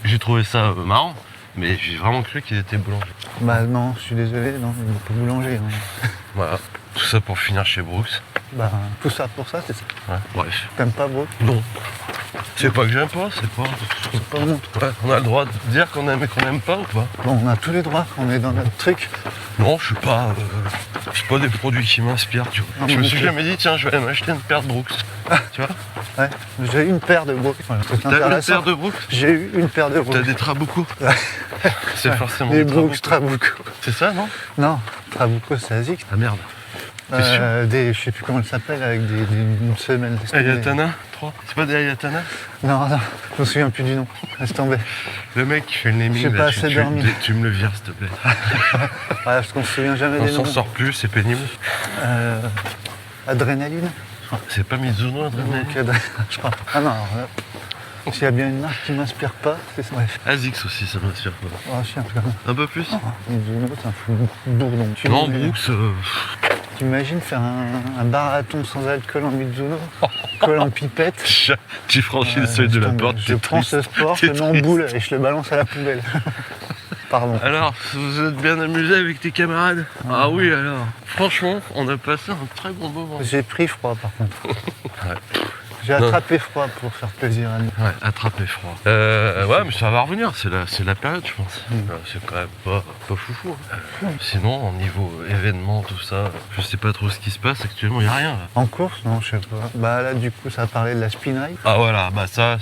J'ai trouvé ça marrant, mais j'ai vraiment cru qu'il était boulanger. Bah non, je suis désolé, non, il n'est pas boulanger. Non. Voilà. Tout ça pour finir chez Brooks. Bah, tout ça pour ça, c'est ça. Ouais, bref. T'aimes pas, bro? Non. C'est pas que j'aime pas, c'est pas. C'est pas mon truc. Ouais, on a le droit de dire qu'on aime et qu'on aime pas ou pas? Bon, on a tous les droits, on est dans notre truc. Non, je suis pas des produits qui m'inspirent, tu vois. Non, Je me mais suis ok. jamais dit, tiens, je vais aller m'acheter une paire de Brooks. Tu vois? Ouais, j'ai eu une paire de Brooks. Voilà, c'est T'as une intéressant. paire de Brooks? J'ai eu une paire de T'as Brooks. des Trabuco? C'est forcément Les des Brooks Trabuco. Trabuco. C'est ça, non? Non, Trabuco, c'est ASICS. Ah merde. T'es sûr? Je sais plus comment elle s'appelle, avec une semelle. laisse tomber. Ayatana 3? C'est pas des Ayatana? Non, non, je me souviens plus du nom. Laisse tomber. Le mec qui fait le naming, J'ai là, pas assez dormi. tu me le vires, s'il te plaît. Ouais, parce qu'on se souvient jamais On des s'en noms. sort plus, c'est pénible. Adrénaline. C'est pas Mizuno, Adrénaline? Donc, je crois. Ah non, alors là, s'il y a bien une marque qui m'inspire pas, c'est ça. Bref. Asics aussi, ça m'inspire pas. Oh, si, un peu quand même. Un peu plus? Mizuno, c'est un fou bourdon. Non, Brooks, T'imagines faire un marathon sans alcool en Mizuno, col en pipette. tu franchis le seuil de la tombe. porte, Je t'es prends triste. ce sport, je T'es le mets en triste. boule et je le balance à la poubelle. Pardon. Alors, vous êtes bien amusé avec tes camarades? Ah oui, alors. Franchement, on a passé un très bon moment. J'ai pris froid par contre. Ouais. J'ai attrapé froid pour faire plaisir à nous. Ouais, attrapé froid. Ouais, mais ça va revenir, c'est la période, je pense. C'est quand même pas foufou. Sinon, au niveau événement, tout ça, je sais pas trop ce qui se passe actuellement, il n'y a rien. Là. En course, non, je sais pas. Bah là, du coup, ça a parlé de la spin race. Ah voilà, bah ça,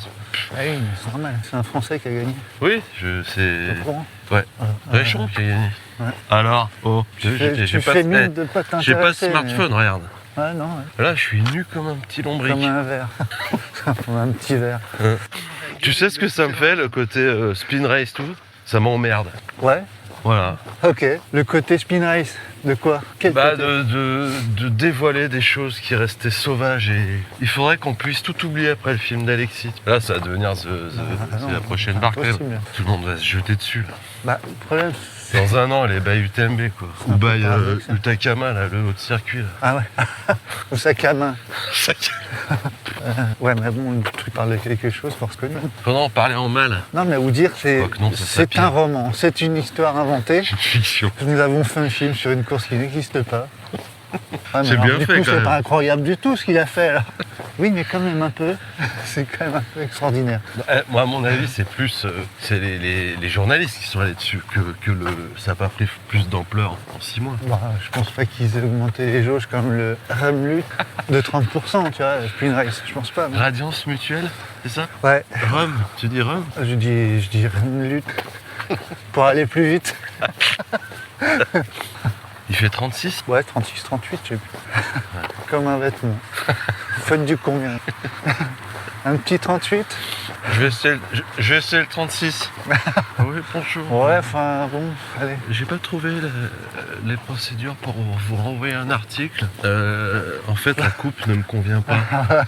Ah oui, mais c'est normal. C'est un Français qui a gagné. oui, T'es c'est... au courant? Ouais, Voilà. Réchon qui a gagné. Ouais. Alors, oh, Tu j'ai fais pas, mine de pas j'ai pas de t'intéresser. smartphone, regarde. Mais... Ouais, non, ouais. Là, je suis nu comme un petit lombric. Comme un verre. Comme un petit verre. Tu sais ce que ça me fait, le côté spin race, tout? Ça m'emmerde. Ouais, Voilà. ok. Le côté spin race, de quoi? Quel Bah, côté de dévoiler des choses qui restaient sauvages et il faudrait qu'on puisse tout oublier après le film d'Alexis. Là, ça va devenir Ah c'est non, la prochaine barquette. impossible. Tout le monde va se jeter dessus. Là. Bah, le problème, Dans un an, les bails UTMB, quoi. un Ou peu bail paradoxe, ça. Utakama, là, le haut de circuit. Là. Ah ouais. Au sac à main. Ouais, mais bon, tu parles de quelque chose, force connue. Faudra en parler en mal. Non, mais vous dire, Quoique non, ça serait c'est pire. un roman, c'est une histoire inventée. C'est une fiction. Nous avons fait un film sur une course qui n'existe pas. Ouais, mais C'est alors, bien du fait, coup, quand c'est même. pas incroyable du tout ce qu'il a fait là. Oui, mais quand même un peu. C'est quand même un peu extraordinaire. Moi, à mon avis, c'est plus c'est les journalistes qui sont allés dessus que ça n'a pas pris plus d'ampleur en 6 mois. Bah, je pense pas qu'ils aient augmenté les jauges comme le Ramlut de 30%, tu vois, Spin Race. Je pense pas. mais- Radiance mutuelle, c'est ça? Ouais, Rhum, tu dis Rhum? je dis Ramlut pour aller plus vite. Il fait 36? Ouais, 36, 38, je sais plus. Comme un vêtement. Faites du combien? Un petit 38? Je vais essayer le 36. Ah oui, bonjour. Ouais, enfin bon, allez. J'ai pas trouvé les procédures pour vous renvoyer un article. En fait, la coupe ne me convient pas.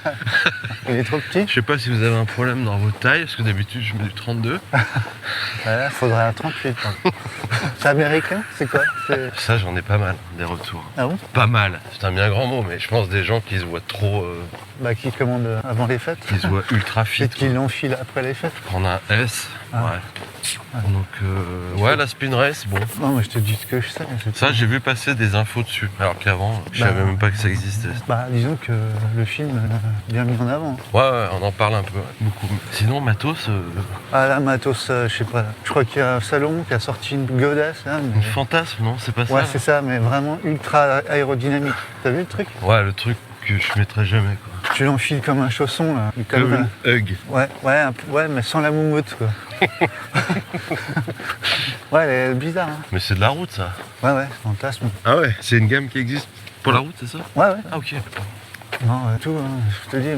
Il est trop petit? Je sais pas si vous avez un problème dans votre taille, parce que d'habitude je mets du 32. Ouais, faudrait un 38. hein. C'est américain? C'est quoi? Ça, j'en ai pas mal, des retours. Ah bon? Pas mal, c'est un bien grand mot, mais je pense des gens qui se voient trop, Bah, qui commande avant les fêtes? qui se voient ultra fit. Et qui l'enfile après les fêtes? Prendre un S, Ah. ouais. Donc, ouais, la spin race, bon. Non, mais je te dis ce que je sais. c'est Ça, tout. j'ai vu passer des infos dessus, alors qu'avant, je Bah, savais même pas que ça existait. Bah, disons que le film est bien mis en avant. Ouais, on en parle un peu, ouais, beaucoup. Sinon, matos, Ah là, matos, je sais pas. Je crois qu'il y a un salon qui a sorti une godasse là. une Mais... fantasme, non? C'est pas ça? Ouais, c'est ça, mais vraiment ultra aérodynamique. T'as vu le truc? Ouais, le truc que je mettrais jamais, quoi. Tu l'enfiles comme un chausson, là. Comme une hug. Ouais, mais sans la moumoute, quoi. Ouais, elle est bizarre, hein. Mais c'est de la route, ça. Ouais, fantasme. Ah ouais, c'est une gamme qui existe pour la route, c'est ça? Ouais. Ah ok. Non, tout, hein, je te dis,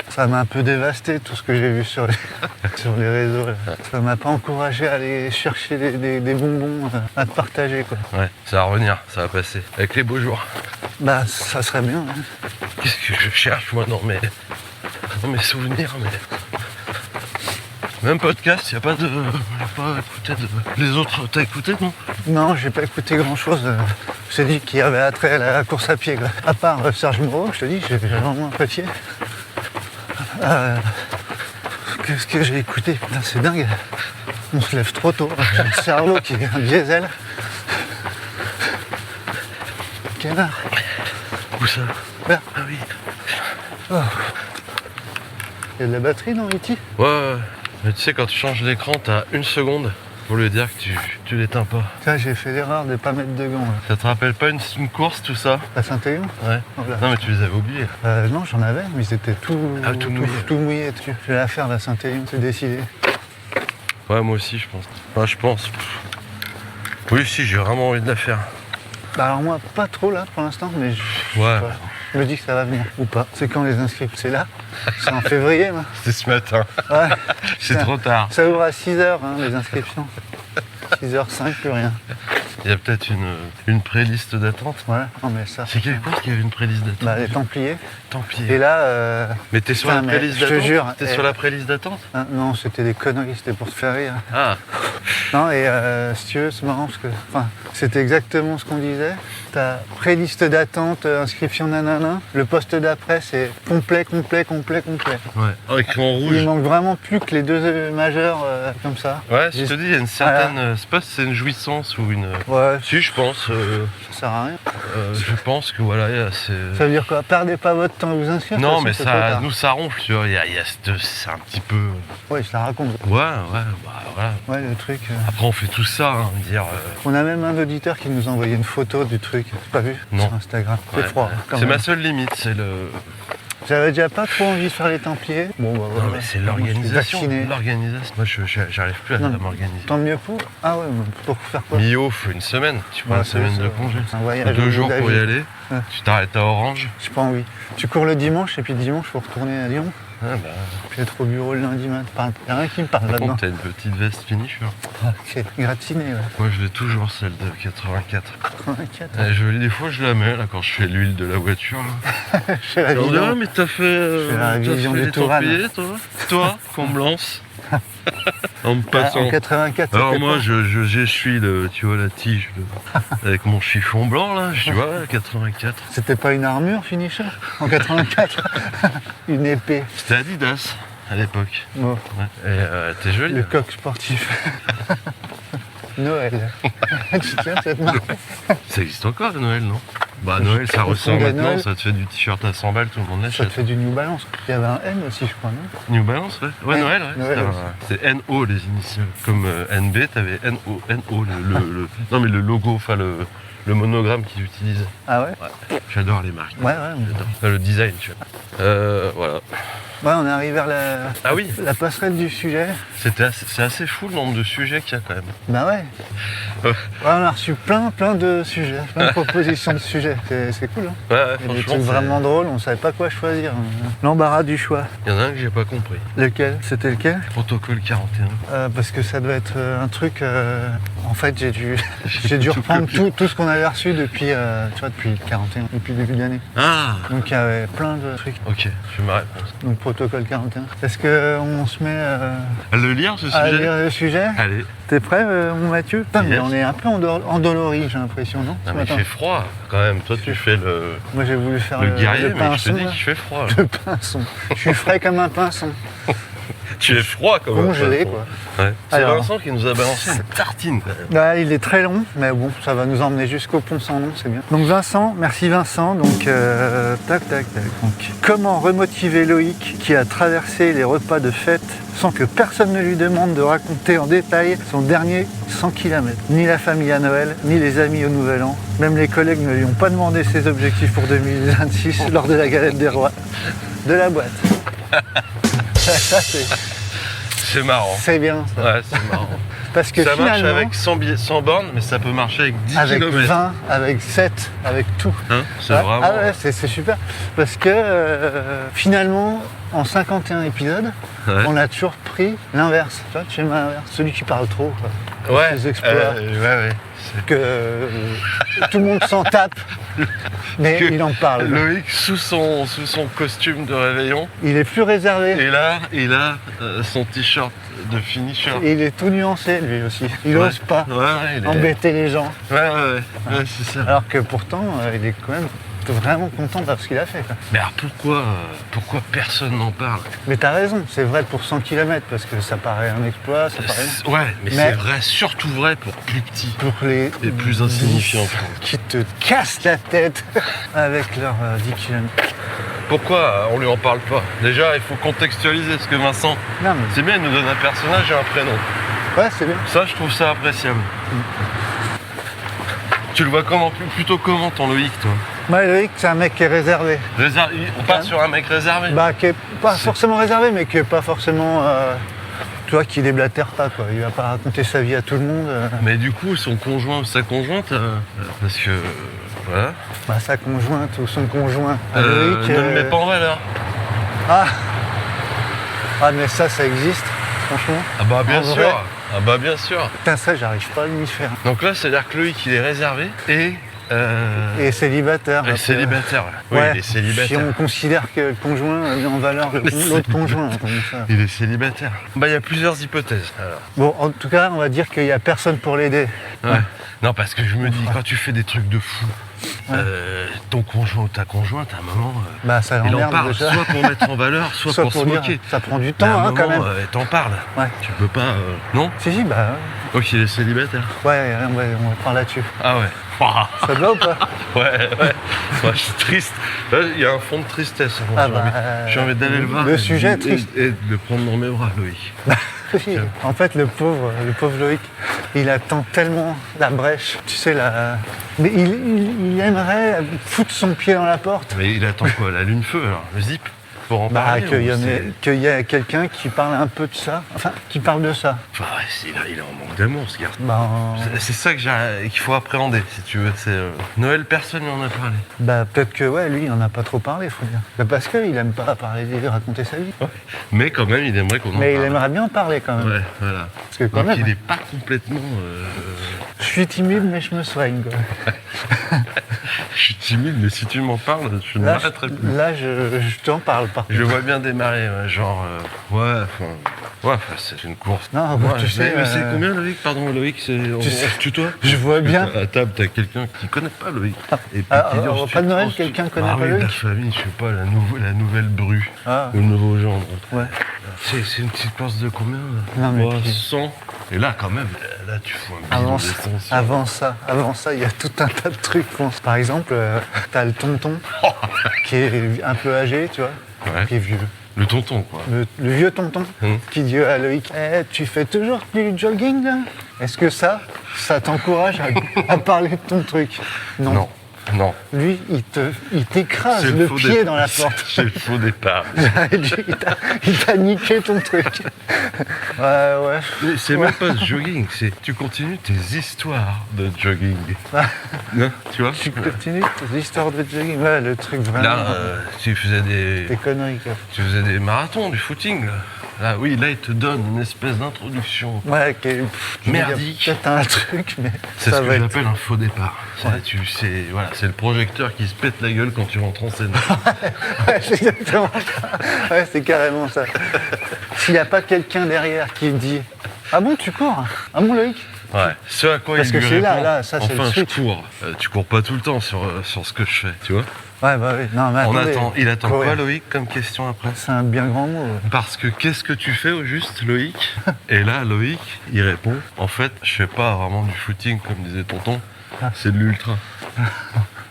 ça m'a un peu dévasté tout ce que j'ai vu sur les réseaux. Là. Ça m'a pas encouragé à aller chercher des bonbons à te partager, quoi. Ouais, ça va revenir, ça va passer. Avec les beaux jours. Bah, ça serait bien. Hein. Qu'est-ce que je cherche, moi, dans mes souvenirs, mais... Même podcast, y a pas de... pas écouté de... Les autres, t'as écouté, non? Non, j'ai pas écouté grand-chose. Je t'ai dit qu'il y avait attrait à la course à pied, quoi. À part Serge Moreau, je te dis, j'ai vraiment apprécié. Qu'est-ce que j'ai écouté? Putain, c'est dingue. On se lève trop tôt. J'ai le cerveau qui est un diesel. Canard. Où ça? Là. Ah oui. Oh. Il y a de la batterie dans E.T. Ouais, mais tu sais, quand tu changes l'écran, t'as 1 seconde pour lui dire que tu l'éteins pas. Tiens, j'ai fait l'erreur de pas mettre de gants. Là. Ça te rappelle pas une course, tout ça? À Saint-Élion? Ouais. Oh là. Non, mais tu les avais oubliés. Non, j'en avais, mais ils étaient tout mouillés dessus. Je vais la faire, la Saint-Élion, c'est décidé. Ouais, moi aussi, je pense. Enfin, je pense. Oui, si, j'ai vraiment envie de la faire. Bah alors moi, pas trop là pour l'instant, mais Ouais. je me dis que ça va venir. Ou pas. C'est quand les inscriptions? C'est là. C'est en février, moi. C'est ce matin. Ouais. C'est trop tard. Ça ouvre à 6h, hein, les inscriptions. 6h05, plus rien. Il y a peut-être une pré-liste d'attente. Ouais, non mais ça... C'est quelle course qui avait une pré-liste d'attente? Bah, les Templiers. Templiers. Et là... Mais t'es sur putain, la pré-liste mais je te d'attente? jure, T'es sur la pré-liste d'attente? hein, non, c'était des conneries, c'était pour te faire rire. Ah. Non, et si tu veux, c'est marrant parce que c'était exactement ce qu'on disait. T'as pré-liste d'attente, inscription nanana. Le poste d'après, c'est complet. Ouais. Avec en rouge. Il manque vraiment plus que les deux majeurs comme ça. Ouais, je te dis, il y a une certaine... C'est pas si c'est une jouissance ou une... Ouais, Si, je pense. ça sert à rien. Je pense que voilà, c'est... Ça veut dire quoi? Perdez pas votre temps à vous inscrire. Non, de toute mais façon, c'est trop ça, tard. nous, ça ronfle, tu vois. C'est un petit peu... Ouais, je la raconte. Ouais, bah voilà. Ouais, le truc. Après, on fait tout ça, hein, dire... On a même un auditeur qui nous a envoyé une photo du truc. T'as pas vu? Non. Sur Instagram. C'est ouais, froid. quand c'est même. ma seule limite, c'est le... J'avais déjà pas trop envie de faire les Templiers. Bon, bah voilà. Non, mais c'est Moi, je suis l'organisation. vacciné. L'organisation. Moi, j'arrive plus à Non, m'organiser. Tant mieux pour. Ah ouais, mais pour faire quoi? Mio, faut une semaine. Tu prends Ouais, une c'est semaine ça. de congé. Un voyage 2 au jours bout de la pour y vie. aller. Ouais. Tu t'arrêtes à Orange. J'ai pas envie. Tu cours le dimanche et puis dimanche, faut retourner à Lyon. Ah, bah, Puis être au bureau le lundi matin. Y a rien qui me parle par là-dedans. contre, t'as une petite veste finisher. Ok, gratiné, ouais. Moi, je l'ai toujours, celle de 84. 84. Des fois, je la mets, là, quand je fais l'huile de la voiture. Là. Je fais la On dirait, vision. mais t'as fait... fais la t'as vision fait des les Touraine. Templiers, toi? Toi, qu'on me lance. En me passant. En 84, Alors c'était moi, quoi? j'essuie tu vois, la tige avec mon chiffon blanc, là. Je vois, 84. C'était pas une armure, finisher? En 84. Une épée. C'était Adidas, à l'époque. Bon, Ouais. Et t'es joli. le coq sportif. Noël. Tu tiens cette marque? Ça existe encore, le Noël, non? Bah, Noël, ça ressort de maintenant. Noël. Ça te fait du t-shirt à 100 balles, tout le monde Ça te l'achète. fait du New Balance. Il y avait un N aussi, je crois, non? New Balance, ouais. Ouais, Ouais, Noël, ouais. Noël C'est NO, les initiales. Comme NB, t'avais NO, non, mais le logo, enfin, le monogramme qu'ils utilisent. Ah ouais? Ouais. J'adore les marques. Ouais. J'adore. Enfin, le design, tu vois. Voilà. Ouais, on est arrivé vers Ah oui, la passerelle du sujet. c'est assez fou le nombre de sujets qu'il y a quand même. Bah ouais. Ouais. Ouais, on a reçu plein de sujets, plein de propositions de sujets. C'est cool, hein? Ouais, Il y a des franchement, trucs vraiment drôles, on savait pas quoi choisir. L'embarras du choix. il y en a un que j'ai pas compris. Lequel? C'était lequel? Protocole 41. Parce que ça doit être un truc. En fait, j'ai dû reprendre tout ce qu'on avait reçu depuis, tu vois, depuis le 41, depuis le début de l'année. Ah, Donc il y avait plein de trucs. ok, j'ai ma réponse. Donc protocole 41. Est-ce qu'on se met À le lire, ce à sujet? lire le sujet? Allez. T'es prêt, mon Mathieu? Putain, mais Yes. on est un peu endolori, j'ai l'impression, non? ce Non, mais il matin fait froid quand même. Toi, tu fais le Moi, j'ai voulu faire guerrier, le mais je te pinson. dis là. qu'il fait froid. Là. Le pinson. Je suis frais comme un pinson. Tu es froid quand même. Congelé, quoi. Ouais. C'est Alors. Vincent qui nous a balancé une tartine quand même. Là, il est très long, mais bon, ça va nous emmener jusqu'au pont sans nom, c'est bien. Donc Vincent, merci Vincent. Donc, tac, tac, tac. Donc, comment remotiver Loïc qui a traversé les repas de fête sans que personne ne lui demande de raconter en détail son dernier 100 km. Ni la famille à Noël, ni les amis au Nouvel An. Même les collègues ne lui ont pas demandé ses objectifs pour 2026 lors de la galette des rois de la boîte. Ça, C'est marrant. c'est bien ça. Ouais, c'est marrant. Parce que Ça marche finalement, avec 100 bornes, mais ça peut marcher avec 10 avec km. 20, avec 7, avec tout. Hein, c'est Ouais, vraiment... ah ouais, c'est super. Parce que finalement, en 51 épisodes, Ouais. on a toujours pris l'inverse. Tu vois, tu aimes l'inverse, celui qui parle trop. Quoi. Ouais, Les exploits. ouais. Que tout le monde s'en tape, mais Que il en parle. Loïc, sous son costume de réveillon, Il est plus réservé. et là, il a son t-shirt de finisher. Et il est tout nuancé, lui aussi. Il Ouais. n'ose pas Ouais, il est... embêter les gens. Ouais, c'est ça. Alors que pourtant, il est quand même vraiment content de ce qu'il a fait. Quoi. Mais alors pourquoi personne n'en parle? Mais t'as raison, c'est vrai pour 100 km, parce que ça paraît un exploit, ça paraît... Ouais, mais Mais- c'est vrai, surtout vrai pour plus petits Pour les et plus insignifiants. qui te cassent la tête avec leurs 10 km. Pourquoi on lui en parle pas? Déjà, il faut contextualiser, parce que Vincent, Non mais c'est bien, il nous donne un personnage et un prénom. ouais, c'est bien. Ça, je trouve ça appréciable. Tu le vois comment, plutôt comment ton Loïc, toi? Moi, Loïc, c'est un mec qui est réservé. On part sur un mec réservé. Bah, qui est pas forcément réservé, mais qui est pas forcément... tu vois, qui déblatère pas, quoi. Il va pas raconter sa vie à tout le monde. Mais du coup, son conjoint ou sa conjointe, parce que... voilà. Bah, sa conjointe ou son conjoint. Loïc, ne le mets pas en valeur. Ah, mais ça existe, franchement. Ah bah bien En sûr. vrai. Ah bah bien sûr. Putain, ça, j'arrive pas à m'y faire. Donc là, c'est-à-dire que Loïc, il est réservé et... Et célibataire. et après. célibataire. Oui, Ouais, il est si célibataire. on considère que le conjoint met en valeur l'autre conjoint, comme ça. Il est célibataire. Bah, il y a plusieurs hypothèses. Alors. Bon, en tout cas, on va dire qu'il n'y a personne pour l'aider. Ouais. Non, parce que je me dis, quand tu fais des trucs de fou, Ouais. ton conjoint ou ta conjointe, à un moment, Bah, ça il en l'emmerde parle, déjà. soit pour mettre en valeur, soit pour se dire, moquer. ça prend du Mais à temps, un hein, quand moment, même. t'en parles. Ouais. Tu peux pas... Non? Si, bah, Donc il est célibataire. ouais, on va prendre là-dessus. Ah ouais. Ouah. Ça te va ou pas? Ouais. Ouais, je suis triste. Là, il y a un fond de tristesse. Moi, Ah j'ai bah, envie- j'ai envie d'aller le voir. le sujet est triste. Et de le prendre dans mes bras, Loïc. Oui. En fait, le pauvre Loïc, il attend tellement la brèche, tu sais, mais il aimerait foutre son pied dans la porte. Mais il attend quoi? La lune-feu, alors? Le zip? Pour en Bah, parler ou c'est- qu'il y ait quelqu'un qui parle un peu de ça, enfin, qui parle de ça. Enfin, ouais, il est en manque d'amour, ce garçon. Bah, C'est ça qu'il faut appréhender, si tu veux. C'est Noël, personne n'en a parlé. bah, peut-être que, ouais, lui, il en a pas trop parlé, faut dire. Bah, parce qu'il aime pas parler, raconter sa vie. Mais quand même, il aimerait qu'on en Mais il parle. aimerait bien en parler quand même. Ouais, voilà. Parce que quand Donc même, il n'est pas complètement... je suis timide, mais je me soigne, quoi. Je suis timide, mais si tu m'en parles, je ne m'arrêterai plus. Là, je t'en parle, par Je contre. vois bien démarrer, ouais, genre... enfin, c'est une course. Non, bah, tu sais, mais c'est combien, Loïc? Pardon, Loïc, on sais, se tutoie? je vois bien. À table, t'as quelqu'un qui connaît pas Loïc. Et puis Ah, qui dit, au on se repas de tue- Noël, on se quelqu'un tue- connaît Ah pas oui, Loïc la famille, je sais pas, la nouvelle bru. Ah. Ou le nouveau gendre. Ouais. C'est une petite course de combien là? Non, mais Ouais, puis- 100. Et là, quand même, là, tu fous un bidon d'essence. Avant ça, il y a tout un tas de trucs. Par exemple, t'as le tonton qui est un peu âgé, tu vois, Ouais. qui est vieux. Le tonton, quoi. Le vieux tonton qui dit à Loïc, tu fais toujours du jogging là? Est-ce que ça t'encourage à parler de ton truc? Non. Non. Lui, il t'écrase C'est le faux pied départ. dans la porte. C'est le faux départ. Il t'a niqué ton truc. Ouais. Mais c'est même pas ce jogging, c'est tu continues tes histoires de jogging. Non, tu vois? Tu continues tes histoires de jogging. Ouais, le truc vraiment. Là, tu faisais des conneries, quoi. tu faisais des marathons, du footing. Là. Là, oui, là, il te donne une espèce d'introduction. Ouais, je veux dire, Merdique. peut-être un truc, mais C'est ça ce que va être. j'appelle un faux départ. C'est le projecteur qui se pète la gueule quand tu rentres en scène. Ouais, c'est exactement ça. Ouais, c'est carrément ça. S'il n'y a pas quelqu'un derrière qui me dit, ah bon, tu cours? Ah bon, Loïc? Ouais. Ce à quoi Parce il que lui c'est répond, là, ça, c'est enfin le je switch. cours. Tu cours pas tout le temps sur ce que je fais, tu vois. Ouais, bah oui. Non, mais attendez, Il attend courir. quoi Loïc comme question après? C'est un bien grand mot. Parce que qu'est-ce que tu fais au juste Loïc? Et là Loïc, il répond, en fait, je fais pas vraiment du footing comme disait tonton, c'est de l'ultra.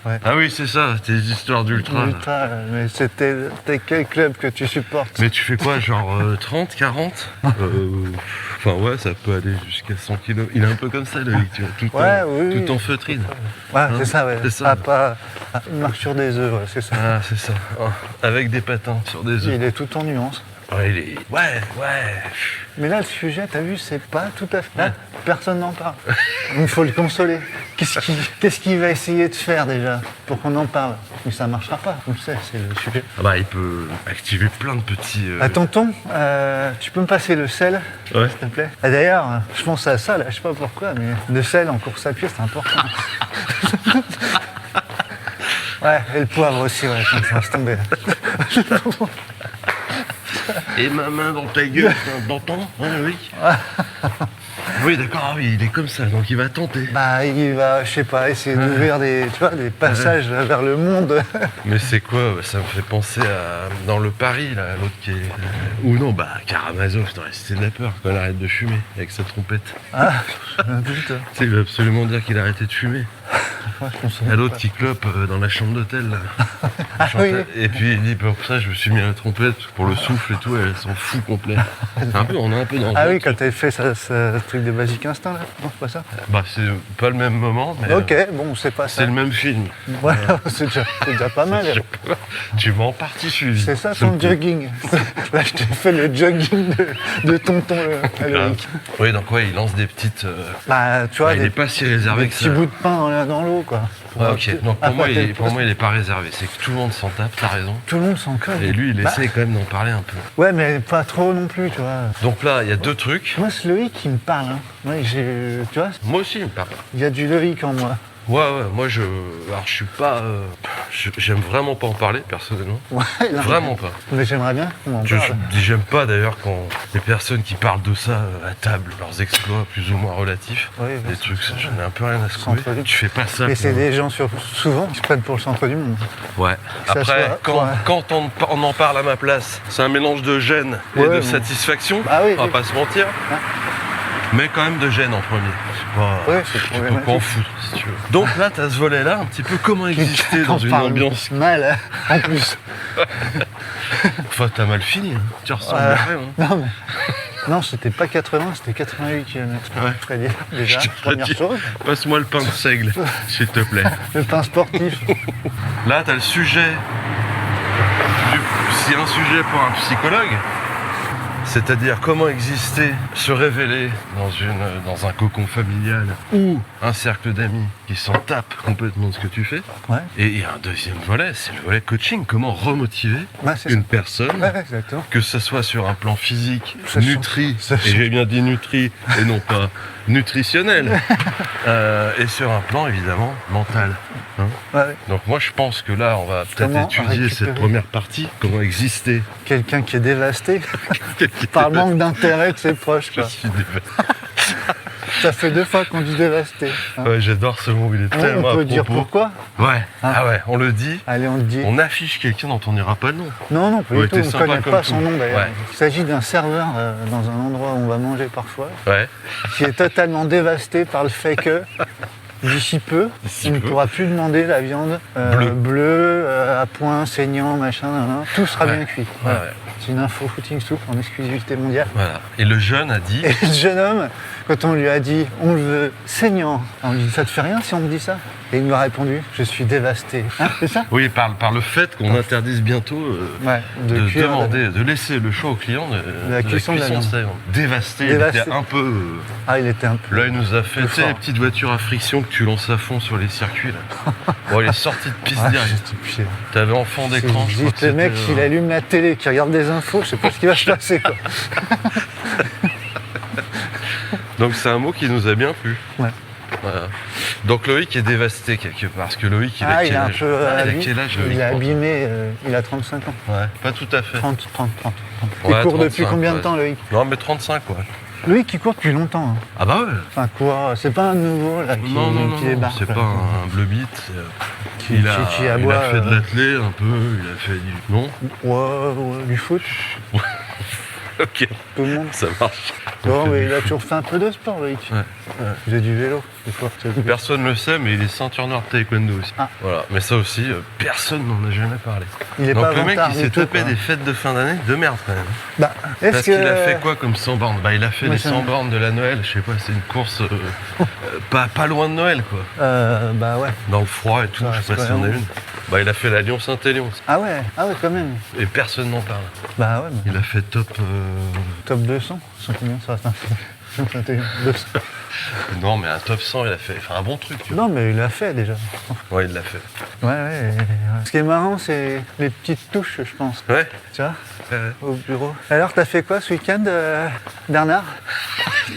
Ouais. Ah oui, c'est ça, tes histoires d'ultra. là. Ultra, mais c'était quel club que tu supportes? Mais tu fais quoi, genre 30, 40 Enfin ouais, ça peut aller jusqu'à 100 kilos. Il est un peu comme ça Loïc, tu vois, tout en feutrine. Ouais, c'est ça, ouais. C'est ça. Il marche sur des œufs, ouais, c'est ça. Ah, c'est ça. Ah, avec des patins sur des œufs. Il est tout en nuances. Ouais, il est... Ouais. Mais là, le sujet, t'as vu, c'est pas tout à fait... Là, personne n'en parle. Il faut le consoler. Qu'est-ce qu'il va essayer de faire, déjà, pour qu'on en parle? Mais ça marchera pas, on le sait, c'est le sujet. Ah bah, il peut activer plein de petits... Ah, tonton, tu peux me passer le sel, Ouais. s'il te plaît? Ah, d'ailleurs, je pense à ça, là, je sais pas pourquoi, mais le sel en course à pied, c'est important. Ouais, et le poivre aussi, ouais, ça va se tomber. Et ma main dans ta gueule, t'entends Loïc? Oui, d'accord, ah oui, il est comme ça, donc il va tenter. Bah, il va, je sais pas, essayer d'ouvrir des passages vers le monde. Mais c'est quoi? Ça me fait penser à... Dans le Paris, là, l'autre qui est... Ou non, bah, Karamazov, dans la Cité de la Peur, quand il arrête de fumer, avec sa trompette. Ah, putain. Tu sais, il veut absolument dire qu'il a arrêté de fumer. Ouais, je pense Il y a l'autre qui clope dans la chambre d'hôtel, là. Ah oui. Et puis il dit, pour ça, je me suis mis à la trompette, pour le souffle et tout, elle s'en fout complet. On est un peu dans le... Ah oui, quand t'avais fait ce truc de Basic Instinct, là? Non, c'est pas ça? Bah, c'est pas le même moment, mais... Ok, bon, c'est pas ça. C'est le même film. Ouais, c'est déjà pas mal. Tu m'as en partie suivi. C'est ça ton jogging. Là, je t'ai fait le jogging de tonton Loïc. Oui, donc ouais, il lance des petites... Bah, tu vois, il des n'est pas si réservé des que petits ça. bouts de pain dans l'eau, quoi. Ouais, ok. Donc pour moi, Appâter le poisson. il est pas réservé. C'est que tout le monde s'en tape, t'as raison. Tout le monde s'en colle. Et lui, il Bah, essaie quand même d'en parler un peu. Ouais, mais pas trop non plus, tu vois. Donc là, il y a deux trucs. Moi, c'est Loïc qui me parle. Hein. Moi, tu vois, Moi aussi, il me parle. il y a du Loïc en moi. Ouais, moi alors je suis pas... J'aime vraiment pas en parler, personnellement. Ouais, là, Vraiment pas. mais j'aimerais bien qu'on en Je parle. j'aime pas d'ailleurs quand les personnes qui parlent de ça à table, leurs exploits plus ou moins relatifs, Oui, des ouais, trucs, j'en ai un peu rien à secouer. Centre-ville. Tu fais pas ça. Mais pour- c'est des gens souvent qui se prennent pour le centre du monde. Ouais. ça Après, soit- quand, ouais. quand on en parle à ma place, c'est un mélange de gêne et Ouais, de bon. satisfaction. Ah oui, on va oui. pas se mentir. Ah. Mais quand même de gêne en premier. C'est pas... Ouais, c'est tu peux problématique. pas en foutre si tu veux. Donc là, t'as ce volet-là, un petit peu comment exister dans T'en une parles ambiance. mal, hein, en plus. Enfin, t'as mal fini. Hein. Tu ressembles Ouais. à rien. Hein. Non, mais... Non, c'était pas 80, c'était 88 km. Ouais. Je ferais dire, déjà, Je te première dis. chose. Passe-moi le pain de seigle, s'il te plaît. Le pain sportif. Là, tu as le sujet. C'est un sujet pour un psychologue. C'est-à-dire comment exister, se révéler dans un cocon familial ou un cercle d'amis qui s'en tapent complètement de ce que tu fais. Ouais, Et il y a un deuxième volet, c'est le volet coaching. Comment remotiver bah, c'est une personne, ça. Ouais, exactement. que ce soit sur un plan physique, Ça change. nutri, Ça et change. j'ai bien dit nutri et non pas nutritionnel, et sur un plan évidemment mental. Hein. Ouais. Donc moi je pense que là on va peut-être Comment étudier récupérer cette première partie, comment exister. Quelqu'un qui est dévasté par le manque d'intérêt de ses proches. Je Quoi. suis dévasté. Ça fait 2 fois qu'on dit dévasté. hein. Ouais, j'adore ce mot, il est tellement On peut à dire propos. pourquoi. Ouais, ah ouais, on le dit, Allez, on le dit. on affiche quelqu'un dont on n'ira pas le nom. Non, pas Ouais, du tout. t'es On ne sympa connaît comme pas tout. son nom d'ailleurs. Ouais. Il s'agit d'un serveur dans un endroit où on va manger parfois, Ouais, qui est totalement dévasté par le fait que d'ici peu, D'ici il ne peu. pourra plus demander la viande bleue, à point, saignant, machin, tout sera Ouais. bien cuit. ouais, Voilà. ouais. C'est une info footing soup en exclusivité mondiale. Voilà. Et le jeune a dit, Et le jeune homme, quand on lui a dit on le veut saignant, on lui dit ça te fait rien si on me dit ça? Et il nous a répondu je suis dévasté. Hein, c'est ça? oui, par le fait qu'on interdise bientôt Ouais, de cuire, demander, de laisser le choix au client de la cuisson de la viande. sa viande. Dévasté, Dévasté. il était un peu... Ah, il était un peu. Là, il nous a fait, Plus tu sais, fort. les petites voitures à friction que tu lances à fond sur les circuits, là. Bon, il est sorti de piste Ouais, direct. j'étais pied. T'avais en fond d'écran, je crois que le mec, c'était, s'il allume la télé, qui regarde des infos, je sais pas ce qui va se passer. Quoi. Donc c'est un mot qui nous a bien plu. Ouais. Voilà. Donc Loïc est dévasté quelque part, parce que Loïc, il a Ah, il quel est un âge? peu Ah, il a abîmé. quel âge, Loïc, Il est pour toi abîmé, il a 35 ans. Ouais, pas tout à fait. 30. Ouais, Il court depuis 35, combien de ouais. temps, Loïc? Non, mais 35, quoi. Loïc qui court depuis longtemps. Hein. Ah bah ouais. Enfin, court, c'est pas un nouveau là qui, Non, qui débarque. c'est là. pas un bleu bit. Qui Il a aboie, fait de l'athlé un peu, il a fait du... Non. Ouais, du foot. Ok, Tout le monde. ça marche. Bon, mais il a toujours fait un peu de sport, Loïc. Ouais. Il faisait du vélo, des fois. Personne ne le sait, mais il est ceinture noire de taekwondo aussi. Ah. Voilà, mais ça aussi, personne n'en a jamais parlé. Il est Donc pas le mec, vantard il du s'est tout, tapé quoi. des fêtes de fin d'année de merde quand même. Bah, est-ce Parce que... qu'il a fait quoi comme 100 bornes? Bah il a fait Moi, les ça- 100 bornes de la Noël, je sais pas, c'est une course pas loin de Noël quoi. Bah ouais. Dans le froid et tout, Ouais, je sais c'est pas pas si on a long. une. Bah il a fait la Lyon-Saint-Élion. Ah ouais, quand même. Et personne n'en parle. Bah ouais, mais Il a fait top... top 200. C'est combien ça reste un 200. Non mais un top 100, il a fait un bon truc. Tu vois. Non, mais il l'a fait déjà. Ouais, il l'a fait. Ouais. Ce qui est marrant, c'est les petites touches, je pense. Ouais. Tu vois, au bureau. Alors, t'as fait quoi ce week-end, Bernard?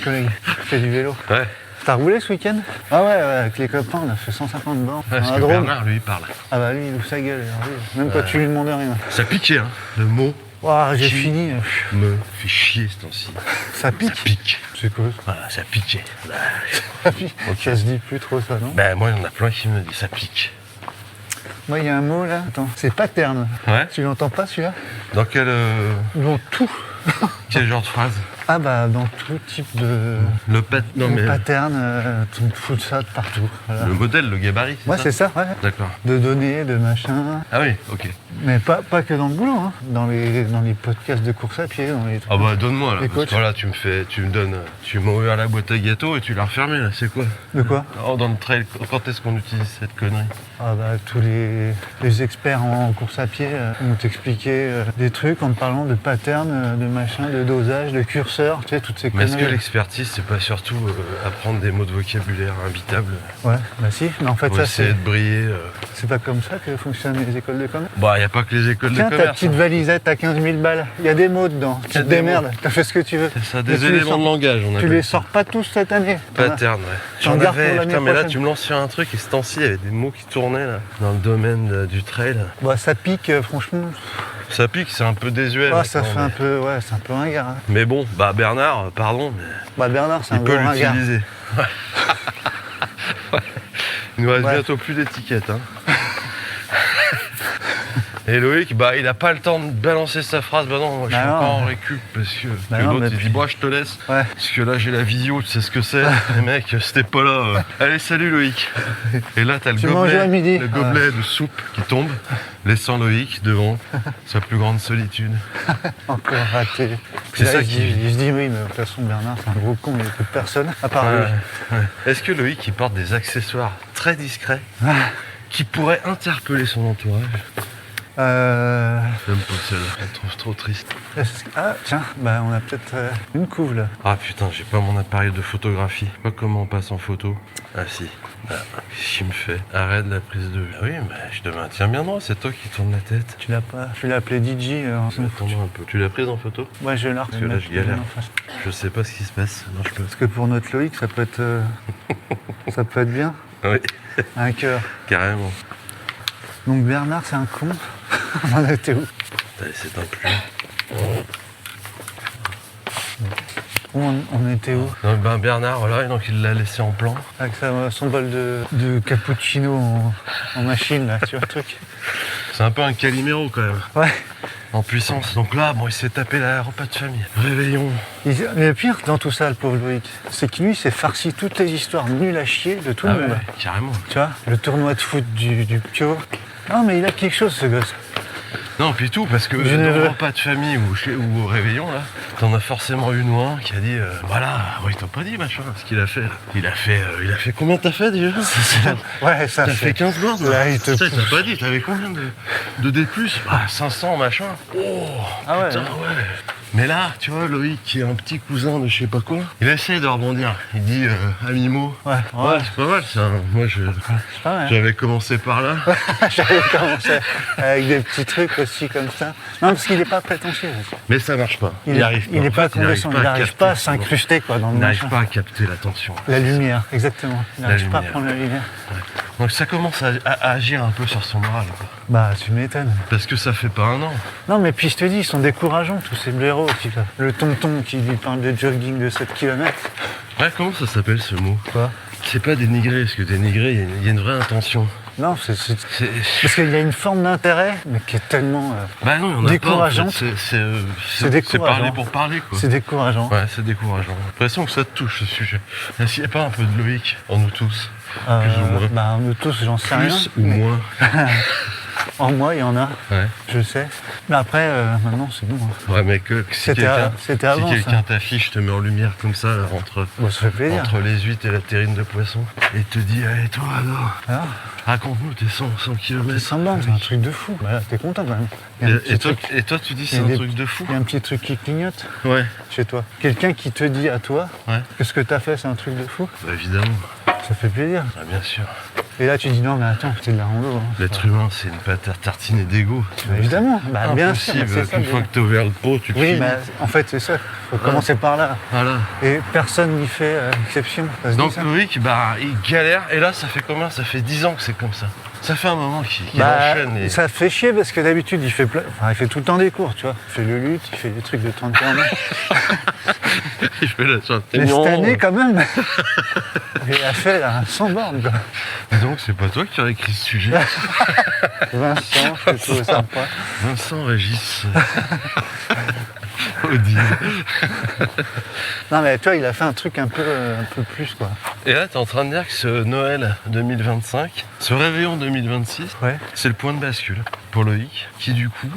Collègue, fait du vélo. Ouais. T'as roulé ce week-end? Ah ouais, avec les copains, on a fait 150 bornes. Parce Un que drone. Bernard, lui, il parle. Ah bah lui, il ouvre sa gueule. alors lui, même quand tu lui demandais rien. Ça piquait, hein. Le mot Ouah, j'ai Qui- fini. me fait chier ce temps-ci. Ça pique. Ça pique. C'est quoi Voilà, ça piquait. ça pique Ça se dit plus trop ça, non? Ben moi, il y en a plein qui me disent ça pique. Moi, il y a un mot là. Attends, c'est pattern. Ouais. Tu l'entends pas celui-là? Dans quel Tout. genre de phrase? Ah bah dans tout type de Le pat... Non mais... pattern, tu me fous de ça de partout. Voilà. Le modèle, le gabarit, c'est Ouais, ça? c'est ça, ouais. D'accord. De données, de machin. Ah oui, ok. Mais pas que dans le boulot, hein. Dans les podcasts de course à pied, dans les trucs. Ah bah donne-moi là, Les parce coachs. que là tu me donnes, tu m'as ouvert la boîte à gâteaux et tu l'as refermée là, c'est quoi? De quoi? Oh, dans le trail, quand est-ce qu'on utilise cette connerie? Ah bah tous les experts en course à pied vont t'expliquer des trucs en te parlant de patterns, de machin, de dosage, de curseur, tu sais, toutes ces Mais est-ce que conneries. l'expertise, c'est pas surtout apprendre des mots de vocabulaire imbitables Ouais, bah si, mais en fait pour ça essayer de briller c'est pas comme ça que fonctionnent les écoles de commerce. Bah, y a pas que les écoles Tiens, de ta commerce. petite valisette à 15 000 balles, il y a des mots dedans, tu Y a te des démerdes, t'as fait ce que tu veux. C'est ça, Mais des tu les éléments sors- de langage, on Tu appelle les ça. sors pas tous cette année. T'en as- Pattern, ouais. J'en J'en garde pour avais, l'année putain, mais là prochaine. tu me lances sur un truc et ce temps-ci, il y avait des mots qui tournaient là, dans le domaine du trail. Bah ça pique, franchement. Ça pique, c'est un peu désuet. Ah, ça maintenant, fait un mais... peu, ouais, c'est un peu ringard. Hein. Mais bon, bah Bernard, pardon, mais Bah Bernard, c'est un il peut gros ringard. l'utiliser. Il nous reste Ouais. bientôt plus d'étiquettes. Hein. Et Loïc, bah il a pas le temps de balancer sa phrase. Bah non, moi je Bah suis non. encore en récup parce que, Bah que non, l'autre mais il dit puis- bon je te laisse. Ouais. Parce que là j'ai la visio, tu sais ce que c'est. Les mecs, c'était pas là. Allez salut Loïc. Et là t'as le Tu manges à midi. le gobelet de soupe qui tombe, laissant Loïc devant sa plus grande solitude. Encore raté. C'est Là, ça il qui- se dit- Il se dit oui, mais de toute façon Bernard, c'est un gros con, il n'y a plus personne à part lui. Ouais. Est-ce que Loïc il porte des accessoires très discrets Ah. qui pourraient interpeller son entourage? J'aime pas celle-là, je la trouve trop triste. Ah tiens, bah on a peut-être une couve là. Ah putain, j'ai pas mon appareil de photographie. Pas comment on passe en photo. Ah si. Ah, qu'est-ce qu'il me fait? Arrête la prise de vue. Ah oui, mais je te maintiens bien droit, c'est toi qui tourne la tête. Tu l'as pas. Je vais l'appeler DJ. Attends-moi un peu. Tu l'as prise en photo? Ouais, je l'ai Parce que là, je galère. Je sais pas ce qui se passe. Non, je peux. Parce que pour notre Loïc, ça peut être, ça peut être bien. Oui, Un cœur. carrément. Donc Bernard, c'est un con. On en était où? Allez, c'est un plus. On était où? Donc, ben Bernard, voilà, et donc il l'a laissé en plan. Avec son bol de cappuccino en machine, là, tu vois le truc? C'est un peu un Calimero quand même. Ouais. En puissance. Donc là, bon, il s'est tapé la repas de famille. Réveillon. Mais le pire dans tout ça, le pauvre Loïc, c'est que lui, s'est farci toutes les histoires nulles à chier de tout le monde. ouais, carrément. Tu vois, le tournoi de foot du Pio. Non, mais il a quelque chose, ce gosse. Non, puis tout, parce que Je ne dans veux- le repas de famille ou au réveillon, là, t'en as forcément une ou un qui a dit voilà, ouais, ils t'ont pas dit machin, ce qu'il a fait. Là. Il a fait combien t'as fait déjà? Ouais, ça T'as fait 15 bornes? Là, il te Putain, pousse. t'as pas dit, t'avais combien de D+? Bah, 500 machin. Oh, Ah ouais. putain, ouais. Mais là, tu vois, Loïc, qui est un petit cousin de je sais pas quoi, il essaye de rebondir. Il dit à mi-mot. Ouais, Ouais, c'est pas mal ça. Moi, c'est pas mal. j'avais commencé par là. J'avais commencé avec des petits trucs aussi comme ça. Non, parce qu'il n'est pas prétentieux. Mais ça marche pas. Il Il arrive pas. n'est En pas fait, il arrive condescendant. Il n'arrive capter pas à son- s'incruster quoi, dans le Il n'arrive machin. pas à capter l'attention. La lumière, exactement. Il La n'arrive pas à lumière. prendre la lumière. Donc ça commence à agir un peu sur son moral, quoi. Bah, tu m'étonnes. Parce que ça fait pas un an. Non, mais puis je te dis, ils sont décourageants, tous ces blaireaux. Le tonton qui lui parle de jogging de 7 km. Ouais, comment ça s'appelle ce mot? Quoi? C'est pas dénigrer, parce que dénigrer, il y a une vraie intention. Non, parce qu'il y a une forme d'intérêt, mais qui est tellement Bah non, il y en a décourageante. pas, en fait. C'est décourageant. parler pour parler, quoi. C'est décourageant. Ouais, c'est décourageant. J'ai l'impression que ça te touche, ce sujet. Est-ce qu'il n'y a pas un peu de Loïc en nous tous? Plus ou moins. Bah, nous tous, j'en sais rien. Plus ou moins. En moi, il y en a, Ouais. je sais. Mais après, maintenant, c'est bon. Hein. Ouais, mec, si quelqu'un avant, ça. t'affiche, te met en lumière comme ça, Bon, ça fait plaisir. entre les huîtres et la terrine de poisson, et te dit, allez, toi, alors, Alors, raconte-nous tes 100 c'est km. semblant, c'est un truc de fou. Bah, là, t'es content quand même. Il y a un petit Et toi, truc- tu dis, il c'est y a un des- truc de fou? Il y a un petit truc qui clignote Ouais, chez toi. Quelqu'un qui te dit à toi ouais, que ce que t'as fait, c'est un truc de fou. bah, évidemment, Ça fait plaisir. ah, bien sûr. Et là, tu dis non, mais attends, c'est de la rando. Hein. L'être humain, c'est une pâte tartinée d'ego. Bah, évidemment, bah, bien sûr. mais Impossible c'est ça, qu'une fois bien. que t'as ouvert le pot, tu Oui, cries. mais en fait, c'est ça. Faut commencer par là. Voilà. Et personne n'y fait exception. Ça se dit, Donc ça Loïc, bah, il galère, et là, ça fait combien? Ça fait 10 ans que c'est comme ça. Ça fait un moment qu'il Bah, enchaîne. Et... ça fait chier parce que d'habitude il fait il fait tout le temps des cours, tu vois. Il fait le lutte, il fait des trucs de 30 km. il fait la Mais cette année quand même, il a fait là, 100 bornes quoi. Et donc c'est pas toi qui as écrit ce sujet. Vincent, je trouve sympa. Vincent Régis. Odile. Non mais toi il a fait un truc un peu plus quoi. Et là, t'es en train de dire que ce Noël 2025, ce réveillon 2026, Ouais. c'est le point de bascule pour Loïc, qui du coup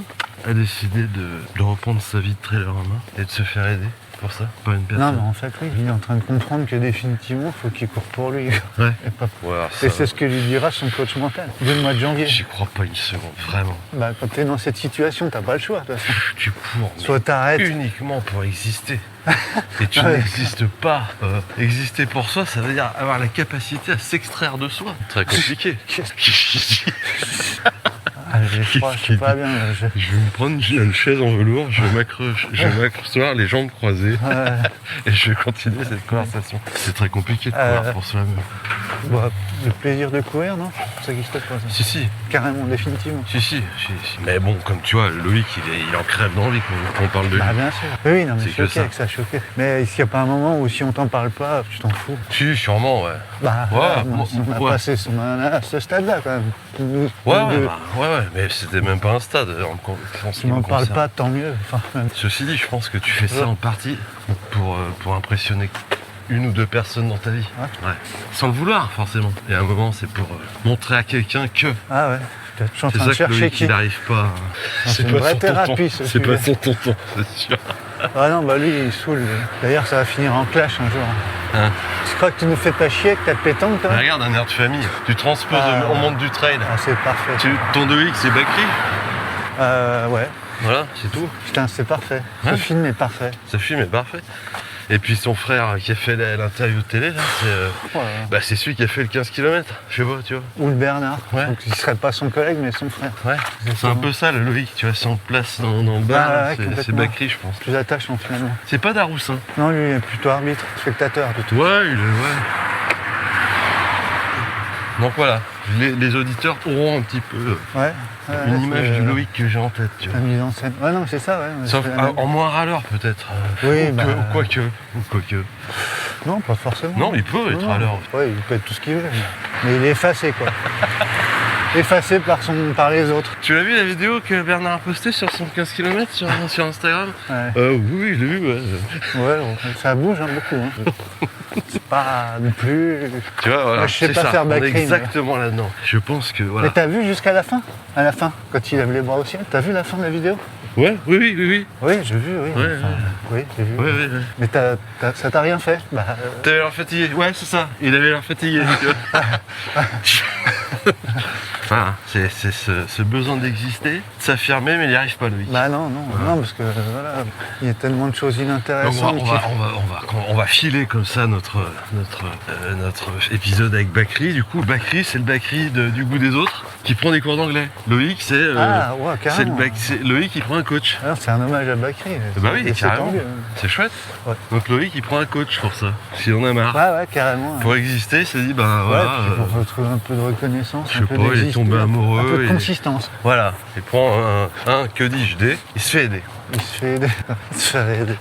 a décidé de reprendre sa vie de trailer en main et de se faire aider pour ça, par une personne. Non mais en fait oui, il est en train de comprendre que définitivement il faut qu'il court pour lui. Ouais. Et, pas... Ouais, alors Et ça, c'est ce que lui dira son coach mental dès le mois de janvier. j'y crois pas une seconde, vraiment. Bah quand t'es dans cette situation, t'as pas le choix de toute façon. Tu cours, mais Soit t'arrêtes. uniquement pour exister. Et tu Ouais. n'existes pas. Exister pour soi, ça veut dire avoir la capacité à s'extraire de soi. Très compliqué. Ah, j'ai froid, je suis pas bien. Là, Je vais me prendre une chaise en velours, je vais m'accrocher les jambes croisées Ouais. et je vais continuer cette conversation. C'est très compliqué de courir pour soi-même. Bah, le plaisir de courir, non? Ça n'existe pas, ça. Si. Carrément, définitivement. Si. Mais bon, comme tu vois, Loïc, il en crève d'envie qu'on parle de lui. Bah, bien sûr. Oui, non, mais C'est je que suis ça. ok avec ça, je suis ok. Mais est-ce qu'il n'y a pas un moment où si on t'en parle pas, tu t'en fous? Si, sûrement, ouais. Bah, Ouais, on a ouais. passé à ce stade-là, quand même. Nous, Ouais, nous deux. ouais, mais c'était même pas un stade en ce Tu qui me m'en parles concerne. pas, tant mieux. Enfin, même. Ceci dit, je pense que tu fais ça en partie pour impressionner une ou deux personnes dans ta vie. Ouais. Sans le vouloir, forcément. Et à un moment, c'est pour montrer à quelqu'un que. Ah ouais. Je suis en C'est train de ça que chercher Loïc, qui. il n'arrive pas. c'est une vraie thérapie, ce C'est pas sujet. son tonton, c'est sûr. Ah non, bah lui, il saoule. lui. D'ailleurs, ça va finir en clash un jour. Hein. Tu crois que tu nous fais pas chier avec ta pétanque, toi? Mais regarde, un air de famille. Tu transposes Ah. au monde du trail. Ah, c'est parfait. Ton 2X, c'est Bakri. Ouais. Voilà, c'est tout. Putain, c'est parfait. Ouais. Ce film est parfait. Ce film est parfait. Et puis son frère qui a fait l'interview télé, là, c'est celui qui a fait le 15 km. Je sais pas, tu vois. Ou le Bernard. Ouais. Donc, il serait pas son collègue, mais son frère. Ouais, c'est un peu ça le Loïc, tu vois, si on le place dans le bar, Ah, là, ouais, c'est complètement. Bakri, je pense. Plus attachant finalement. C'est pas Daroussin. Non, lui, il est plutôt arbitre, spectateur de tout. Ouais, il est, ouais. Donc voilà, les auditeurs auront un petit peu Ouais. une image du Loïc que j'ai en tête, tu La vois. mise en scène. Ouais, non, c'est ça, ouais. Sauf C'est la même. en moins râleur peut-être. Oui, ou bah- quoique. Non, pas forcément. Non, il peut être Non, à l'heure. Ouais, il peut être tout ce qu'il veut. Mais il est effacé, quoi. Effacé par les autres. Tu l'as vu la vidéo que Bernard a postée sur son 15 km sur Instagram? Ouais. Oui, je l'ai vu, ouais. Ouais, ça bouge hein, beaucoup. Hein. C'est pas non plus. Tu vois, voilà, Moi, je sais c'est pas ça. faire On est Bakri, mais- exactement là-dedans. Je pense que, voilà. Mais t'as vu jusqu'à la fin? À la fin, quand il lève les bras au ciel, t'as vu la fin de la vidéo? Ouais, oui. Oui, j'ai vu, oui. Ouais, Oui, j'ai vu. Ouais. Mais ça t'a rien fait? Bah, T'avais l'air fatigué. Ouais, c'est ça. Il avait l'air fatigué. tu vois. Voilà, c'est ce besoin d'exister, de s'affirmer, mais il n'y arrive pas, Loïc. Bah non, parce que voilà, il y a tellement de choses Donc inintéressantes. on va filer comme ça notre épisode avec Bakri. Du coup, Bakri, c'est le Bakri du goût des autres qui prend des cours d'anglais. Loïc, c'est Ah, ouais, c'est carrément. Loïc qui prend un coach. Alors, c'est un hommage à Bakri. Bah oui, Et c'est carrément. tant mieux. C'est chouette. Ouais. Donc Loïc, il prend un coach pour ça. S'il en a marre. Ouais, carrément. Pour exister, il s'est dit, ben Ouais, voilà. puis pour retrouver un peu de reconnaissance, je un sais peu pas, il est d'exister, tombé amoureux un peu de et- consistance. Voilà, il prend que dis-je, il se fait aider. Il se fait aider. Il se fait aider.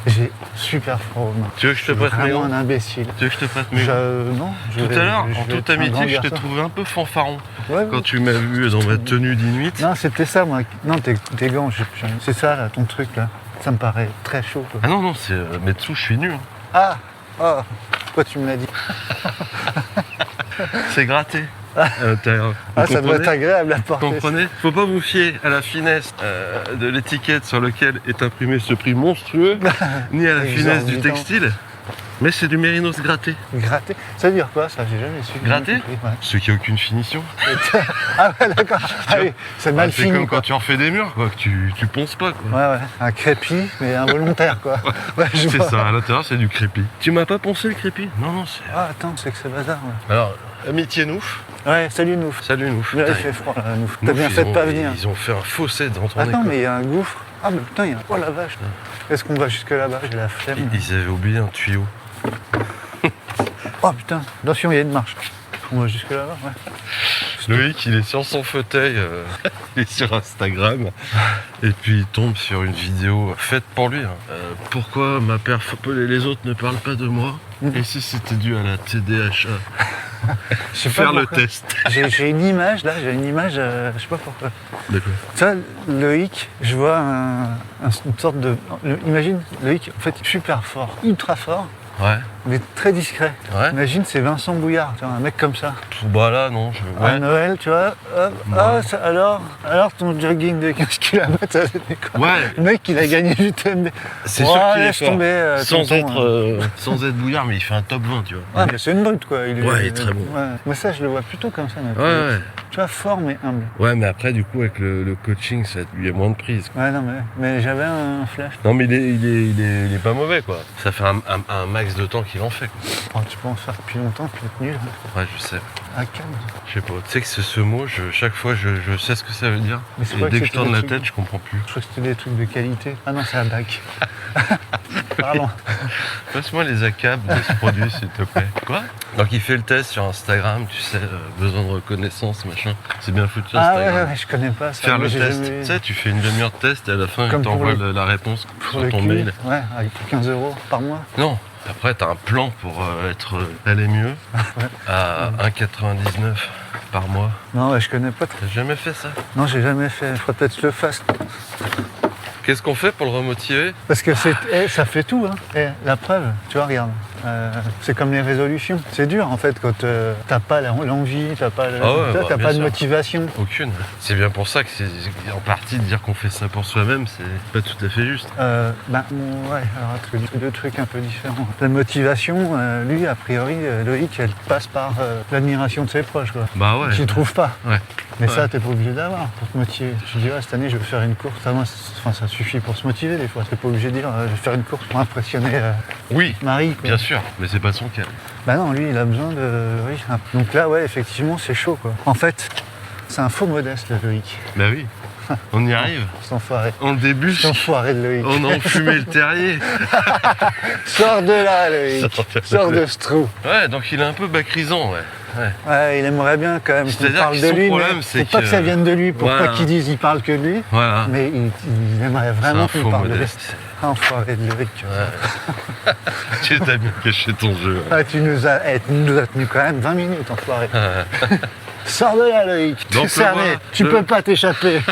J'ai super froid aux mains. Tu veux que je te Je suis prête mes vraiment gants un imbécile. Tu veux que je te prête mes gants Non. je Tout vais- à l'heure, je en vais toute être un grand amitié, je t'ai garçon. trouvé un peu fanfaron. Ouais, Quand tu m'as vu dans ma tenue d'Inuit. Non, c'était ça, moi. Non, tes gants, c'est ça, là, ton truc, là. Ça me paraît très chaud, quoi. Ah non, c'est. Mais dessous, je suis nu. Hein. Ah Oh Pourquoi tu me l'as dit? C'est gratté. À l'intérieur. Ah, Vous ça doit être comprenez agréable à porter. Comprenez Faut pas vous fier à la finesse de l'étiquette sur laquelle est imprimé ce prix monstrueux, ni à la finesse du Exorbitant. textile. Mais c'est du mérinos gratté. Gratter. Ça veut dire quoi, ça? J'ai jamais su. Gratté J'ai compris, ouais. Ce qui a aucune finition. Ah ouais, d'accord. Ah oui, c'est mal C'est fini, comme quoi. quand tu en fais des murs, quoi, que tu ponces pas, quoi. Ouais, un crépi, mais involontaire, quoi. Ouais, je C'est vois. ça, à l'intérieur c'est du crépi. Tu m'as pas poncé le crépi? Non, c'est. Ah, attends, c'est que c'est bazar, ouais. Alors, amitié Nouf. Ouais, salut, Nouf. Salut Nouf. Là, il Putain, fait froid, là, Nouf. T'as Nouf, bien ils fait de ont- pas venir. Ils ont fait un fossé dans ton Attends, école. mais il y a un gouffre. Ah, mais putain, il y a. Oh la vache. Est-ce qu'on va jusque là-bas? J'ai la flemme. Ils avaient oublié un tuyau. Oh putain, attention, il y a une marche. On va jusque là-bas, ouais. Loïc, il est sur son fauteuil, il est sur Instagram, et puis il tombe sur une vidéo faite pour lui. Hein. Pourquoi ma perf, les autres ne parlent pas de moi? Et si c'était dû à la TDHA? Je sais pas Faire le pourquoi. test. J'ai une image, là, je sais pas pourquoi. D'accord. Ça, Loïc, je vois une sorte de... Imagine, Loïc, en fait, super fort, ultra fort, Ouais. mais très discret. Ouais. Imagine, c'est Vincent Bouillard, tu vois, un mec comme ça. Tout bas là, non. À Ouais. Noël, tu vois, hop, ah, alors ton jogging de 15 km, ça c'était quoi? Ouais. Le mec, il a gagné du TMB. C'est Ouais, sûr qu'il est laisse fort. tomber, sans, tonton, être, sans être bouillard, mais il fait un top 20, tu vois. Ouais, mais c'est une brute, quoi. Ouais, il est très bon. Ouais. Moi, ça, je le vois plutôt comme ça, notre Ouais, Loïc. ouais. Tu vois, fort, mais humble. Ouais, mais après, du coup, avec le coaching, il y a moins de prise. Ouais, non, mais j'avais un flash. Non, mais il est pas mauvais, quoi. Ça fait un max de temps qu'il en fait, quoi. Oh, tu peux en faire depuis longtemps, puis être nul. Ouais, je sais. À calme. Je sais pas. Tu sais que ce mot, chaque fois, je sais ce que ça veut dire. Mais c'est Et vrai que dès que je c'était tourne des la trucs- tête, je comprends plus. Je crois que c'était des trucs de qualité. Ah non, c'est à bac. Pardon. Passe-moi les ACAB de ce produit, s'il te plaît. Quoi? Donc, il fait le test sur Instagram, tu sais, besoin de reconnaissance, machin. C'est bien foutu, Ah Instagram. ouais, je connais pas ça. Faire mais le j'ai test. jamais- Tu sais, tu fais une demi-heure de test et à la fin, Comme il pour t'envoie le- la réponse Pour sur le ton cul. mail. Ouais, avec 15 € par mois. Non. Après, tu as un plan pour aller mieux à 1,99 par mois. Non, ouais, je connais pas. T'as jamais fait ça? Non, j'ai jamais fait. Je crois peut-être que je le fasse. Qu'est-ce qu'on fait pour le remotiver? Parce que ça fait tout, hein. La preuve, tu vois, regarde. C'est comme les résolutions. C'est dur, en fait, quand t'as pas l'envie, t'as pas, Ah ouais, bah, t'as bien pas de sûr. motivation. Aucune. C'est bien pour ça que c'est en partie de dire qu'on fait ça pour soi-même, c'est pas tout à fait juste. Ouais, alors attends, deux trucs un peu différents. La motivation, lui, a priori, Loïc, elle passe par l'admiration de ses proches, quoi. Bah ouais. Qu'il trouve pas. Ouais. Mais Ouais. ça, t'es pas obligé d'avoir pour te motiver. Tu dis, ouais, cette année, je vais faire une course. Ça suffit pour se motiver, des fois. T'es pas obligé de dire, je vais faire une course pour impressionner Oui, Marie, quoi. bien sûr, mais c'est pas son cas. Bah non, lui, il a besoin de... Oui. Donc là, ouais, effectivement, c'est chaud, quoi. En fait, c'est un faux modeste, le Loïc. Bah oui, on y arrive. Cet enfoiré. On débute, Cet enfoiré de Loïc. on a enfumé le terrier. Sors de là, Loïc. Sors de là. Sors de ce trou. Ouais, donc il est un peu bacrisant, ouais. Ouais, il aimerait bien quand même qu'on C'est-à-dire parle que de son lui, problème, mais c'est faut pas que- que ça vienne de lui, pour Voilà. pas qu'il dise il parle que de lui. Voilà. Mais il aimerait C'est vraiment un qu'on faux parle de lui. modeste. Enfoiré de Loïc. Ouais. Tu t'as bien caché ton jeu. Ah, tu nous as tenu quand même 20 minutes, enfoiré. Sors de là, Loïc. Donc, T'es cerné. voilà, Tu peux pas t'échapper.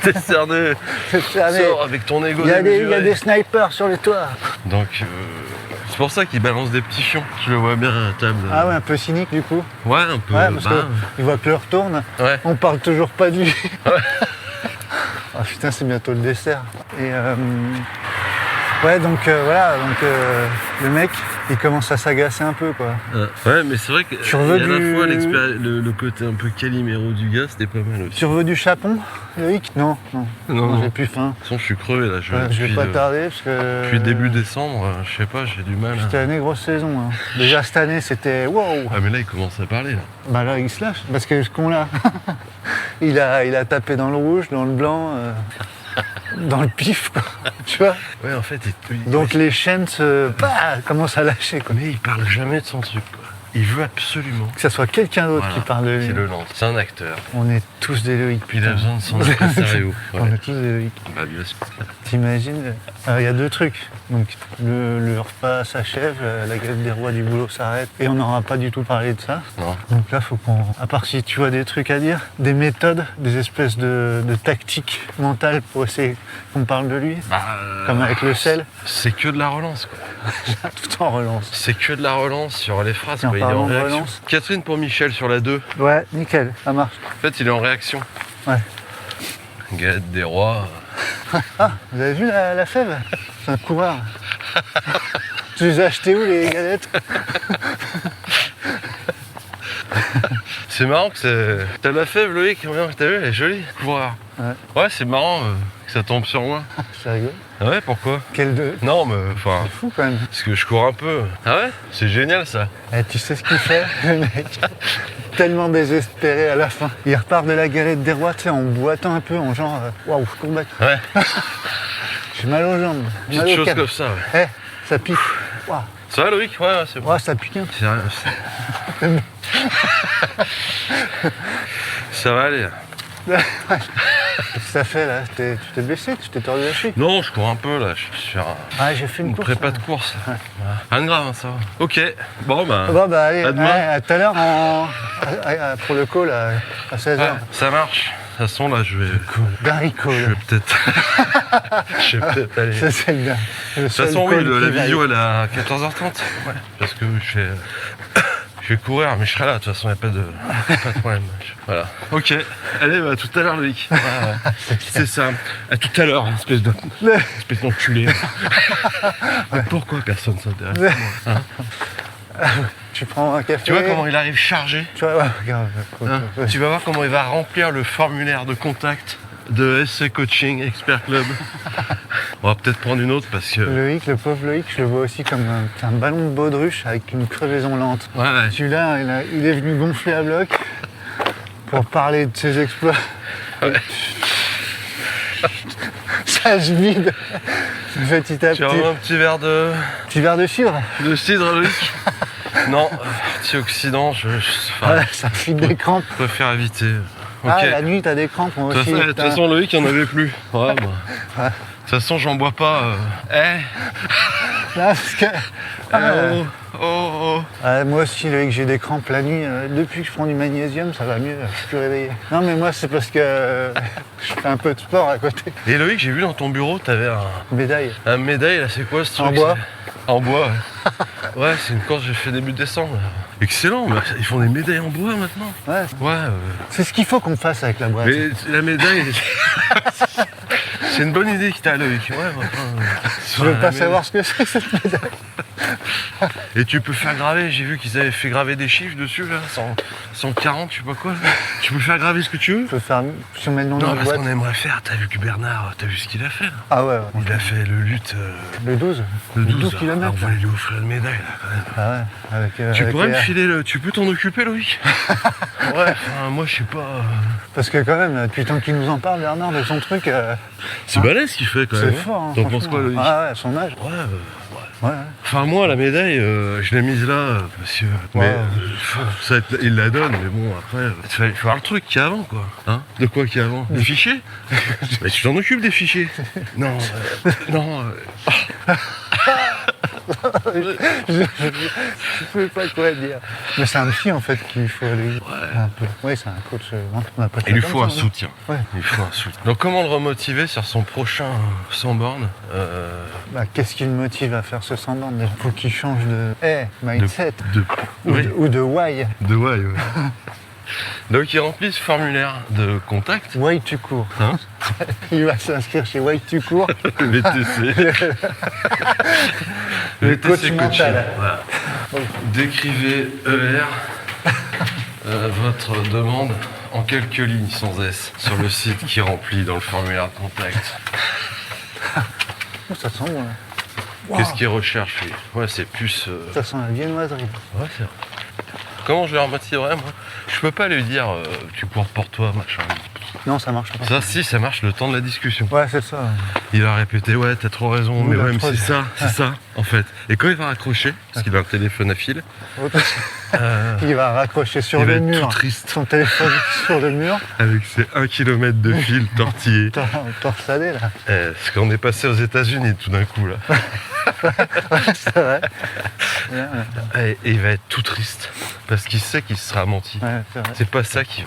T'es cerné. T'es cerné. Sors avec ton ego Il y a démesuré. des snipers sur les toits. Donc, c'est pour ça qu'il balance des petits fions. Je le vois bien à la table. Ah ouais, un peu cynique du coup. Ouais, un peu. Ouais, parce bah, qu'il voit que l'heure tourne. ouais. On parle toujours pas de lui. Ah putain, c'est bientôt le dessert. Et ouais, donc voilà, donc le mec, il commence à s'agacer un peu, quoi. Ouais, mais c'est vrai que Tu veux à la du- fois le côté un peu Calimero du gars, c'était pas mal aussi. Tu veux du chapon, Loïc? Non, non. Non, J'ai non. plus faim. De toute façon, je suis crevé là. Je vais depuis, pas tarder parce que... depuis début décembre, je sais pas, j'ai du mal. Cette année, grosse saison. Hein. Déjà cette année, c'était wow. Ah, mais là, il commence à parler là. Bah là, il se lâche. Parce que ce con-là, il a tapé dans le rouge, dans le blanc, dans le pif, quoi. Tu vois? Ouais, en fait, Donc les chaînes commencent à lâcher, quoi. mais il parle jamais de son truc, quoi. Il veut absolument. Que ça soit quelqu'un d'autre Voilà, qui parle de lui. qui le lance. C'est un acteur. On est tous des Loïc. Puis il a besoin de son impresario. On est tous des Loïc. Bah, bien sûr. T'imagines? Il y a deux trucs. Donc le repas s'achève, la grève des rois du boulot s'arrête et on n'aura pas du tout parlé de ça. Non. Donc là, faut qu'on. À part si tu vois des trucs à dire, des méthodes, des espèces de tactiques mentales pour essayer qu'on parle de lui, Bah, comme avec le sel, c'est que de la relance, quoi. tout en relance. C'est que de la relance sur les phrases, Tiens, quoi. Il est en parlons de réaction. relance. Catherine pour Michel sur la 2. Ouais, nickel, ça marche. En fait, il est en réaction. Ouais. Galette des rois. Ah, vous avez vu la fève? C'est un coureur. Tu les as achetées où les galettes? C'est marrant que c'est. T'as la fève, Loïc, t'as vu, elle est jolie, coureur. Ouais, c'est marrant que ça tombe sur moi. C'est rigolo. Ah ouais, pourquoi? Quel de. Non, mais enfin. C'est fou quand même. Parce que je cours un peu. Ah ouais? C'est génial ça. Eh, tu sais ce qu'il fait, le mec? Tellement désespéré à la fin. Il repart de la galette des rois, tu sais, en boitant un peu, en genre waouh, combat. Ouais. J'ai mal aux jambes. Mal Petite au chose calme. comme ça, ouais. Eh, ça pique. Waouh, Ça va, Loïc? Ouais, ouais, c'est bon. ouais, ça pique un peu. C'est rien, ça va aller. Qu'est-ce que ça fait là? Tu t'es blessé? Tu t'es tordu la cheville? Non, je cours un peu là. Je suis sur Ah, j'ai fait une une course. prépa là. de course. Voilà. Rien de grave, hein, ça va. Ok. Bon, bah. Bon, bah allez, À demain. à tout à l'heure pour le call à 16h. Ouais, ça marche. De toute façon, là, je vais Gary peut-être. je vais peut-être aller. Ça, c'est bien. De toute façon, oui, la visio, elle est à 14h30. Ouais. Parce que je vais courir, mais je serai là. De toute façon, il n'y a pas de problème. Voilà. Ok. Allez, bah, à tout à l'heure, Loïc. Ouais, ouais. C'est ça. À tout à l'heure, espèce d'enculé. Mais pourquoi personne s'intéresse à moi, hein? Tu prends un café. Tu vois comment il arrive chargé, Tu vois, ouais, regarde. hein? Tu vas voir comment il va remplir le formulaire de contact de SC Coaching Expert Club. On va peut-être prendre une autre parce que... Loïc, le pauvre Loïc, je le vois aussi comme un ballon de baudruche avec une crevaison lente. Ouais, ouais. Celui-là, il est venu gonfler à bloc pour parler de ses exploits. Ouais. Ça se vide petit à Tu as petit. un petit verre de Petit verre de cidre. cidre, Loïc? Non, antioxydant, enfin, Ouais, ça file des crampes. je préfère éviter. Ok. Ah, la nuit, t'as des crampes, moi De aussi. toute façon, Loïc, il n'y en avait plus. Ouais, bah. Ouais. De toute façon, j'en bois pas. Là, parce que... Oh, oh. Moi aussi, Loïc, j'ai des crampes la nuit. Depuis que je prends du magnésium, ça va mieux, je suis plus réveillé. Non, mais moi, c'est parce que je fais un peu de sport à côté. Et Loïc, j'ai vu dans ton bureau, t'avais Médaille. un médaille, là, c'est quoi ce truc? En bois. En bois, ouais. Ouais, c'est une course que j'ai fait début décembre. Là. Excellent, mais ils font des médailles en bois maintenant. Ouais, Ouais, c'est ce qu'il faut qu'on fasse avec la boîte. mais la médaille, c'est une bonne idée que t'as, Loïc. Ouais, Je veux pas savoir ce que c'est, cette médaille. Et tu peux faire graver, j'ai vu qu'ils avaient fait graver des chiffres dessus, là, 140, je sais pas quoi. Là. Tu peux faire graver ce que tu veux. Je peux faire sur mes noms Non, de parce boîte. qu'on aimerait faire, t'as vu que Bernard, t'as vu ce qu'il a fait là. Ah ouais, Il a fait le lutte, le 12. le 12, là. km. Ah, on va lui offrir une médaille là quand même. Ah ouais, avec, Tu avec pourrais les- me filer le. Tu peux t'en occuper, Loïc? Ouais, enfin, moi je sais pas. Parce que quand même, depuis le temps qu'il nous en parle, Bernard, de son truc, C'est balèze ce qu'il fait quand c'est même. fort. Hein, T'en penses franchement. quoi, Loïc? Ah ouais, à son âge. Ouais, Ouais. enfin, moi, la médaille, je l'ai mise là parce que. Mais, Ouais. ça, il la donne, mais bon, après, il faut voir le truc qu'il y a avant, quoi. Hein? De quoi qu'il y a avant? Des fichiers? Mais tu t'en occupes des fichiers? Non, non. Je sais pas quoi dire. Mais c'est un psy en fait qu'il faut aller. Un peu. Oui, c'est un coach. On appelle ça Il lui comme faut ça, un hein. soutien. Ouais. Il lui faut un soutien. Donc, comment le remotiver sur son prochain 100 bornes? Bah, qu'est-ce qui le motive à faire ce 100 bornes déjà? Faut qu'il change de mindset Oui. ou de why. De why, ouais. Donc, il remplit ce formulaire de contact. Why tu cours. Hein? Il va s'inscrire chez Why tu cours. VTC. Le VTC coach coaching. mental. Voilà. Décrivez ER votre demande en quelques lignes sans S sur le site qui est rempli dans le formulaire de contact. Oh, ça sent bon. Wow. Qu'est-ce qu'il recherche lui? Ouais, c'est plus. Ça sent la viennoiserie. Ouais, c'est vrai. Comment je le remotiverais moi? Je peux pas lui dire tu cours pour toi, machin. Non, ça marche pas. Ça, si, ça marche le temps de la discussion. Ouais, c'est ça. Il va répéter ouais, t'as trop raison, Oui, mais il a ouais, mais trop c'est raison. ça, en fait. Et quand il va raccrocher, parce qu'il a un téléphone à fil, Il va raccrocher sur il va le être mur. tout triste Son téléphone sur le mur. avec ses 1 km de fil tortillé. Torsadé là. Parce qu'on est passé aux États-Unis tout d'un coup là. C'est vrai. Et il va être tout triste parce qu'il sait qu'il se sera menti. Ouais, c'est vrai. C'est pas ça qui.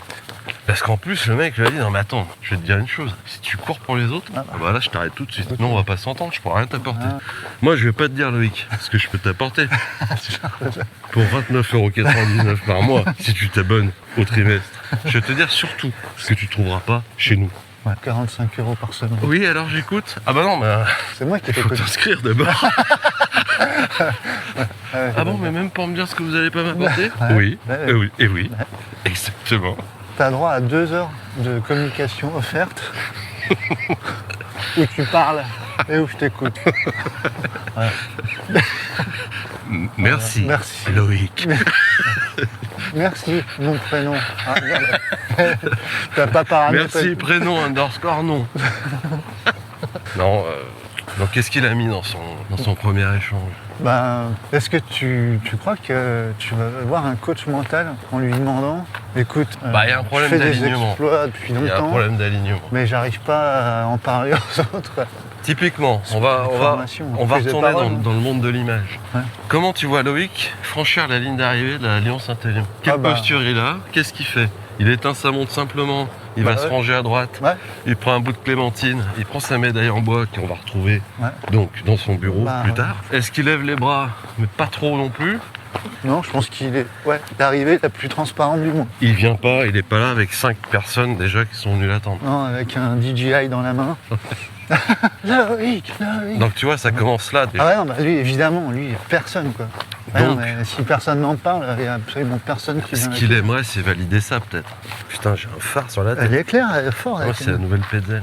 Parce qu'en plus, le mec lui a dit non, mais attends, je vais te dire une chose. Si tu cours pour les autres, bah là, je t'arrête tout de suite. Non, on va pas s'entendre, je pourrai rien t'apporter. Moi, je vais pas te dire, Loïc, ce que je peux t'apporter. Pour 29,99€ par mois, si tu t'abonnes au trimestre. Je vais te dire surtout ce que tu trouveras pas chez nous. Ouais, 45€ par semaine. Oui, alors j'écoute. Ah bah non, mais C'est moi qui ai il fait faut coach. t'inscrire d'abord. Ouais, Ah bon, mais même pour me dire ce que vous allez pas m'apporter? Ouais. Oui, Ouais. oui, et oui, exactement. T'as droit à 2 heures de communication offerte où tu parles et où je t'écoute. Merci, Merci. Loïc. Merci, mon prénom. Ah, merde. T'as pas parlé. Merci, prénom underscore non. Non, donc qu'est-ce qu'il a mis dans son premier échange? Ben, est-ce que tu crois que tu vas voir un coach mental en lui demandant écoute, Bah, y a un problème je fais des d'alignement. exploits depuis Il y a un longtemps, problème d'alignement. mais j'arrive pas à en parler aux autres. Quoi. Typiquement, on va formation, retourner prise de parole. dans le monde de l'image. Ouais. Comment tu vois Loïc franchir la ligne d'arrivée de la Lyon-Saint-Élion? Quelle Ah bah. posture il a? Qu'est-ce qu'il fait? Il éteint sa montre simplement, il Bah va se ouais. ranger à droite, Ouais. il prend un bout de clémentine, il prend sa médaille en bois qu'on va retrouver Ouais. donc dans son bureau Bah, plus ouais. tard. Est-ce qu'il lève les bras, mais pas trop non plus? Non, je pense qu'il est l'arrivée la plus transparente du monde. Il vient pas, il est pas là avec 5 personnes déjà qui sont venues l'attendre. Non, avec un DJI dans la main. Loïc. Donc tu vois, ça commence là déjà. Ah ouais, non, bah lui, évidemment, lui, il y a personne, quoi. Ouais, non, Donc- mais si personne n'en parle, il n'y a absolument personne qui Ce vient. qu'il aimerait, c'est valider ça peut-être. Putain, j'ai un phare sur la tête. Elle est claire, elle est forte. Ouais, c'est la nouvelle Petzl.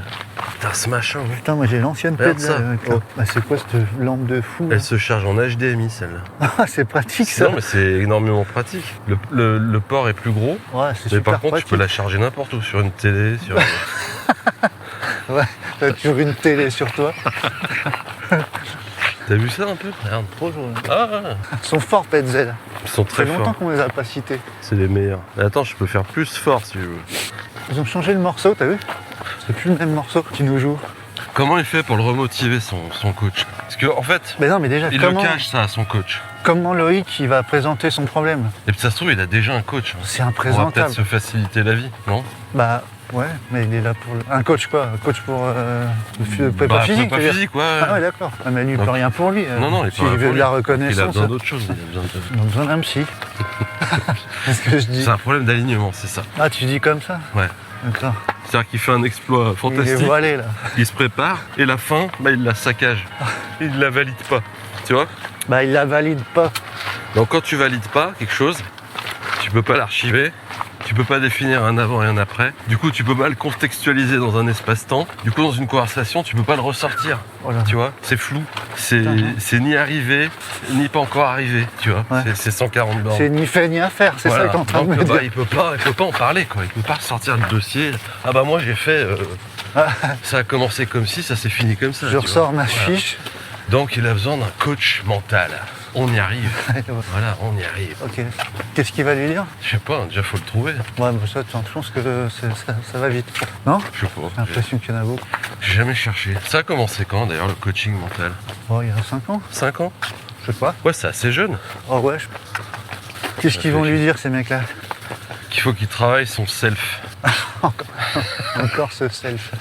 Putain, ce machin, ouais. Putain, moi j'ai l'ancienne Regarde Petzl. ça. Bah, c'est quoi cette lampe de fou là Elle se charge en HDMI celle-là. Ah, c'est pratique ça. Non, mais c'est énormément pratique. Le port est plus gros, Ouais, c'est mais super par contre, pratique. tu peux la charger n'importe où, sur une télé, sur. Ouais, t'as toujours une télé sur toi. T'as vu ça un peu? Regarde. Trop joli. Ah, ouais. Ils sont forts Petzl. Ils sont Ça très fait longtemps forts. qu'on les a pas cités. C'est les meilleurs. Mais attends, je peux faire plus fort si je veux. Ils ont changé le morceau, t'as vu? C'est plus le même morceau qui nous joue. Comment il fait pour le remotiver son coach? Parce qu'en fait, Mais non, mais déjà, il le cache ça à son coach. comment Loïc il va présenter son problème? Et puis ça se trouve, il a déjà un coach. C'est On va peut-être imprésentable. se faciliter la vie, non? Bah ouais, mais il est là pour un coach quoi? Un coach pour le prépa physique. Pas tu veux dire physique, ouais. Ah ouais, d'accord. Ah, mais lui, il peut Donc- rien pour lui. Non, non, il peut S'il rien veut pour de lui. la Il a reconnaissance, besoin d'autre chose. Il a besoin de... ils ont besoin d'un psy. C'est ce que je dis. C'est un problème d'alignement, c'est ça. Ah, tu dis comme ça? Ouais. D'accord. C'est-à-dire qu'il fait un exploit Il est fantastique, voilé là. il se prépare, et la fin, bah, il la saccage. Il la valide pas. Tu vois? Bah, il la valide pas. Donc quand tu valides pas quelque chose, tu peux pas l'archiver, tu peux pas définir un avant et un après. Du coup, tu peux pas le contextualiser dans un espace-temps. Du coup, dans une conversation, tu peux pas le ressortir. Voilà. Tu vois? C'est flou. C'est ni arrivé, ni pas encore arrivé. Tu vois? Ouais. C'est 140 bornes. C'est ni fait ni à faire, c'est Voilà. ça que t'es en train de Donc, me bah, dire. il peut pas en parler, quoi. Il peut pas ressortir le dossier. Ah bah moi j'ai fait. Ça a commencé comme ci, ça s'est fini comme ça. Je tu ressors vois. ma Voilà. fiche. Donc il a besoin d'un coach mental. On y arrive. Ouais. Voilà, on y arrive. Ok. Qu'est-ce qu'il va lui dire? Je sais pas, déjà faut le trouver. Ouais, bah ça, je pense que ça va vite. Non? Je sais pas. J'ai l'impression qu'il y en a beaucoup. J'ai jamais cherché. Ça a commencé quand d'ailleurs le coaching mental? Oh, il y a 5 ans? 5 ans? Je sais pas. Ouais, c'est assez jeune. Oh ouais. Qu'est-ce qu'ils vont lui dire ces mecs-là? Qu'il faut qu'il travaille son self. Encore ce self.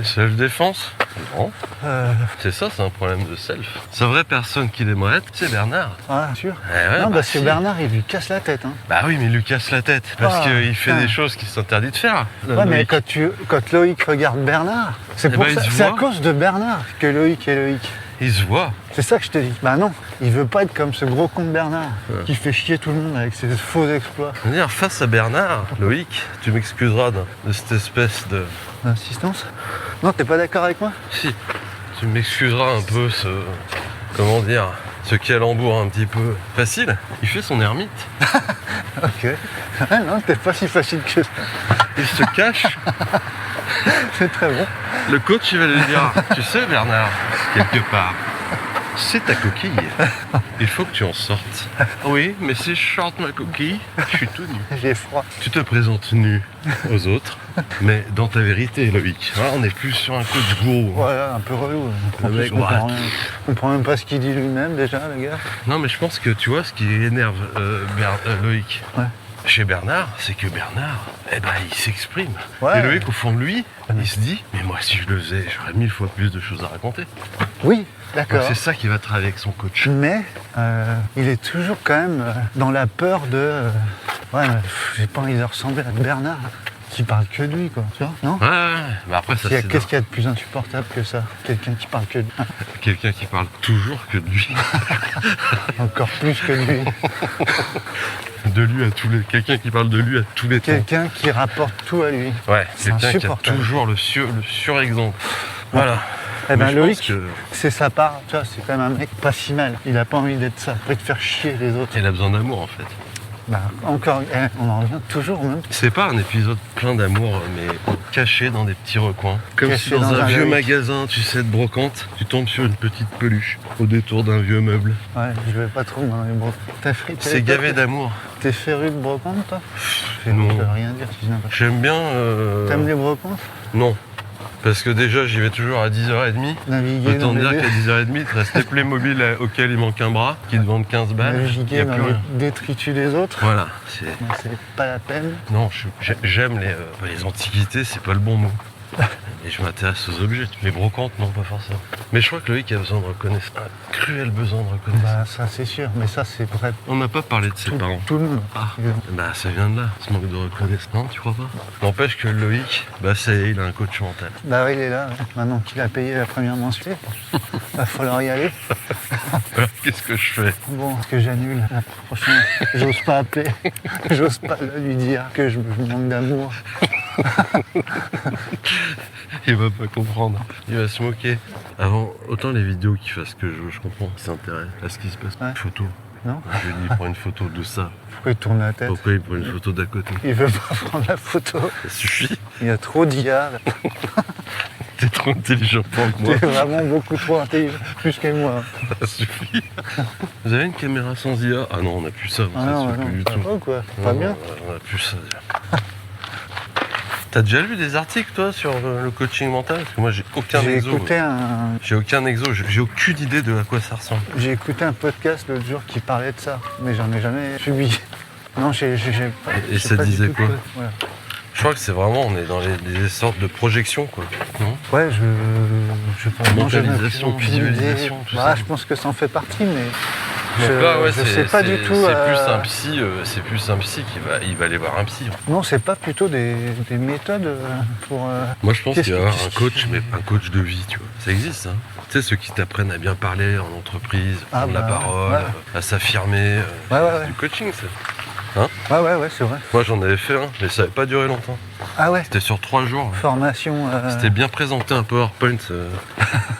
Self-défense? Non. Euh, C'est ça, c'est un problème de self. Sa vraie personne qu'il aimerait être, c'est Bernard. ah, sûr. Eh ouais, Non, bah parce que si. Bernard, il lui casse la tête. Hein. Bah oui, mais il lui casse la tête. Parce Ah, qu'il fait putain. des choses qui s'interdit de faire. Ouais, mais Loïc. quand Loïc regarde Bernard, c'est Eh pour ben, il ça, se c'est à voit. cause de Bernard que Loïc est Loïc. Il se voit. C'est ça que je te dis. Bah non, il veut pas être comme ce gros con de Bernard qui fait chier tout le monde avec ses faux exploits. Je veux dire, face à Bernard, Loïc, tu m'excuseras de cette espèce de... Insistance? Non, t'es pas d'accord avec moi? Si, tu m'excuseras un peu ce... Comment dire? Ce calembour un petit peu facile. Il fait son ermite. Ok. Ah non, t'es pas si facile que ça. Il se cache. C'est très bon. Le coach, il va lui dire, tu sais Bernard, quelque part, c'est ta coquille. Il faut que tu en sortes. Oui, mais si je sorte ma coquille, je suis tout nu. J'ai froid. Tu te présentes nu aux autres, mais dans ta vérité, Loïc. Hein, on n'est plus sur un coach gourou. Voilà, un peu relou. En Le plus, mec, je comprends ouais. rien. Je comprends même pas ce qu'il dit lui-même déjà, le gars. Non, mais je pense que tu vois ce qui énerve Loïc. Ouais. Chez Bernard, c'est que Bernard, eh ben, il s'exprime. Ouais. Et Loïc, au fond de lui, il se dit, mais moi, si je le faisais, j'aurais 1000 fois plus de choses à raconter. Oui, Donc, d'accord. c'est ça qui va travailler avec son coach. Mais il est toujours quand même dans la peur de... ouais, mais, j'ai pas envie de ressembler à Bernard qui parle que de lui, quoi. Tu vois, non? Ouais, mais après, ça, c'est Qu'est-ce qu'il y a de plus insupportable que ça? Quelqu'un qui parle que de lui. quelqu'un qui parle toujours que de lui. Encore plus que de lui. De lui à tous les... Quelqu'un qui parle de lui à tous les temps. Quelqu'un qui rapporte tout à lui. Ouais, C'est quelqu'un qui a insupportable. toujours le surexemple. Voilà. Eh ben Mais je Loïc, pense que- c'est sa part. Tu vois, c'est quand même un mec pas si mal. Il a pas envie d'être ça. Pas de faire chier les autres. Il a besoin d'amour en fait. Bah, encore, on en revient toujours au même. C'est pas un épisode plein d'amour, mais caché dans des petits recoins. Comme Caché si dans dans un un vieux Loïc. magasin, tu sais, de brocante, tu tombes sur une petite peluche au détour d'un vieux meuble. Ouais, je vais pas trop dans les brocantes. C'est gavé d'amour. T'es féru de brocante, toi? Non. Je peux rien dire si je n'aime pas. J'aime bien... T'aimes les brocantes? Non. Parce que déjà, j'y vais toujours à 10h30. Naviguer Autant dans dire les... qu'à 10h30, il te reste les Playmobil auxquels il manque un bras, qui te vendent 15 balles. Naviguer Y a dans plus les rien. détritus des autres. Voilà. C'est... C'est pas la peine. Non, j'aime les antiquités, c'est pas le bon mot. Et je m'intéresse aux objets. Les brocantes, non, pas forcément. Mais je crois que Loïc a besoin de reconnaissance. Un cruel besoin de reconnaissance. Bah ça c'est sûr, mais ça c'est vrai On n'a pas parlé de ses tout, parents. tout le monde. Ah, bah ça vient de là, ce manque de reconnaissance. Non, tu crois pas? N'empêche que Loïc, bah ça y est, il a un coach mental. Bah oui, il est là, ouais. Maintenant qu'il a payé la première mensualité. Va falloir y aller. Alors qu'est-ce que je fais? Bon, est-ce que j'annule la prochaine? J'ose pas appeler. J'ose pas lui dire que je manque d'amour. Il va pas comprendre. Il va se moquer. Avant, autant les vidéos qu'il fasse que je comprends. Il s'intéresse à ce qui se passe. Ouais. Une photo. Non? Je lui dis, prends une photo de ça. Pourquoi il tourne la tête? Pourquoi il prend une photo d'à côté? Il veut pas prendre la photo. Ça suffit. Il y a trop d'IA. T'es trop intelligent pour moi. T'es vraiment beaucoup trop intelligent. Plus que moi. Ça suffit. Vous avez une caméra sans IA? Ah non, on a plus ça. Ah ça non, se bah fait non, plus du pas tout. trop, quoi. Pas Non, bien. On a plus ça déjà. T'as déjà lu des articles toi sur le coaching mental? Parce que moi j'ai aucun J'ai exo. écouté un... J'ai aucun exo, j'ai aucune idée de à quoi ça ressemble. J'ai écouté un podcast l'autre jour qui parlait de ça, mais j'en ai jamais suivi. Non, j'ai pas. Et j'ai ça pas du disait tout quoi? Voilà. Je crois que c'est vraiment, on est dans des sortes de projections quoi. Non? Ouais, je pense. Non, j'ai Mentalisation, aucune idée. visualisation, tout Bah, ça. je pense que ça en fait partie, mais. Donc là, ouais, je sais pas du tout. C'est plus un psy il va aller voir un psy. Non, c'est pas plutôt des méthodes pour. Moi je pense Qu'est-ce qu'il va y avoir que- un coach, mais un coach de vie, tu vois. Ça existe, hein. Tu sais, ceux qui t'apprennent à bien parler en entreprise, Ah prendre la bah, parole, ouais. à s'affirmer. Ouais. Du coaching, ça. Ouais, c'est vrai. Moi j'en avais fait un, mais ça n'avait pas duré longtemps. Ah ouais. C'était sur 3 jours. Formation. C'était bien présenté un PowerPoint.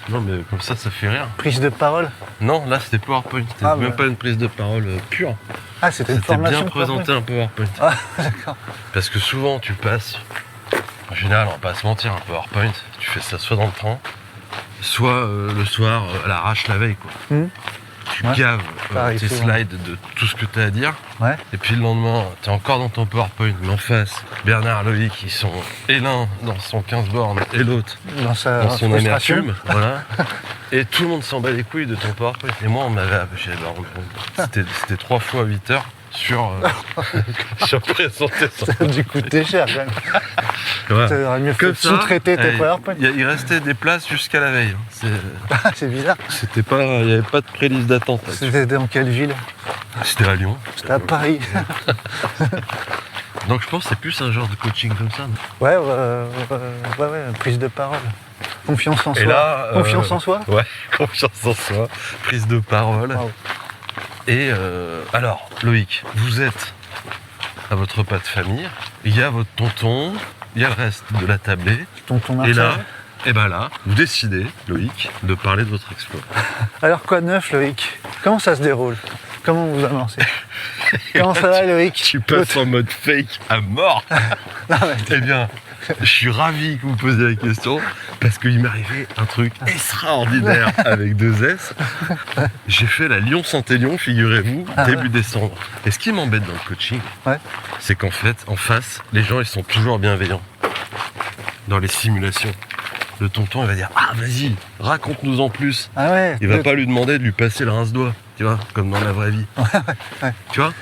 Non mais comme ça fait rire. Prise de parole. Non, là c'était PowerPoint. C'était Ah, même bah. pas une prise de parole pure. Ah, c'était une C'était formation. bien présenté un PowerPoint. Ah, d'accord. Parce que souvent tu passes, en général on va pas se mentir, un PowerPoint, tu fais ça soit dans le train, soit le soir à l'arrache la veille quoi. Hmm. Tu Ouais. gaves Ça arrive tes souvent. slides de tout ce que tu as à dire. Ouais. Et puis le lendemain, t'es encore dans ton PowerPoint, mais en face, Bernard, Loïc, ils sont et l'un dans son 15 bornes et l'autre Dans sa dans son frustration. amertume, voilà. Et tout le monde s'en bat les couilles de ton PowerPoint. Et moi, on m'avait j'avais rendu compte. C'était 3 fois 8 heures sur présenter son Du coup, t'es cher quand même. Voilà. T'aurais mieux fait Comme de ça, sous-traiter tes eh, PowerPoint. il restait des places jusqu'à la veille. C'est bizarre. C'était pas, il n'y avait pas de pré-liste d'attente. là-dessus. C'était dans quelle ville? C'était à Lyon. C'était à Paris. Donc je pense que c'est plus un genre de coaching comme ça. Non Ouais, prise de parole. Confiance en soi. Et là, Confiance en soi. Ouais, confiance en soi, prise de parole. Wow. Et alors, Loïc, vous êtes à votre repas de famille, il y a votre tonton, il y a le reste de la tablée, Tonton et Marcel. là, vous décidez, Loïc, de parler de votre exploit. Alors quoi de neuf, Loïc? Comment ça se déroule? Comment vous avancez? Comment ça va, Loïc? Tu passes en mode fake à mort. Non, mais Eh bien, je suis ravi que vous posiez la question, parce qu'il m'est arrivé un truc extraordinaire avec 2 S. J'ai fait la Lyon-Saint-Élion, figurez-vous, début décembre. Et ce qui m'embête dans le coaching, Ouais. c'est qu'en fait, en face, les gens, ils sont toujours bienveillants. Dans les simulations. Le tonton, il va dire « Ah, vas-y, raconte-nous en plus ». Ah ouais. Il va pas lui demander de lui passer le rince-doigt, tu vois, comme dans la vraie vie. ouais. Tu vois,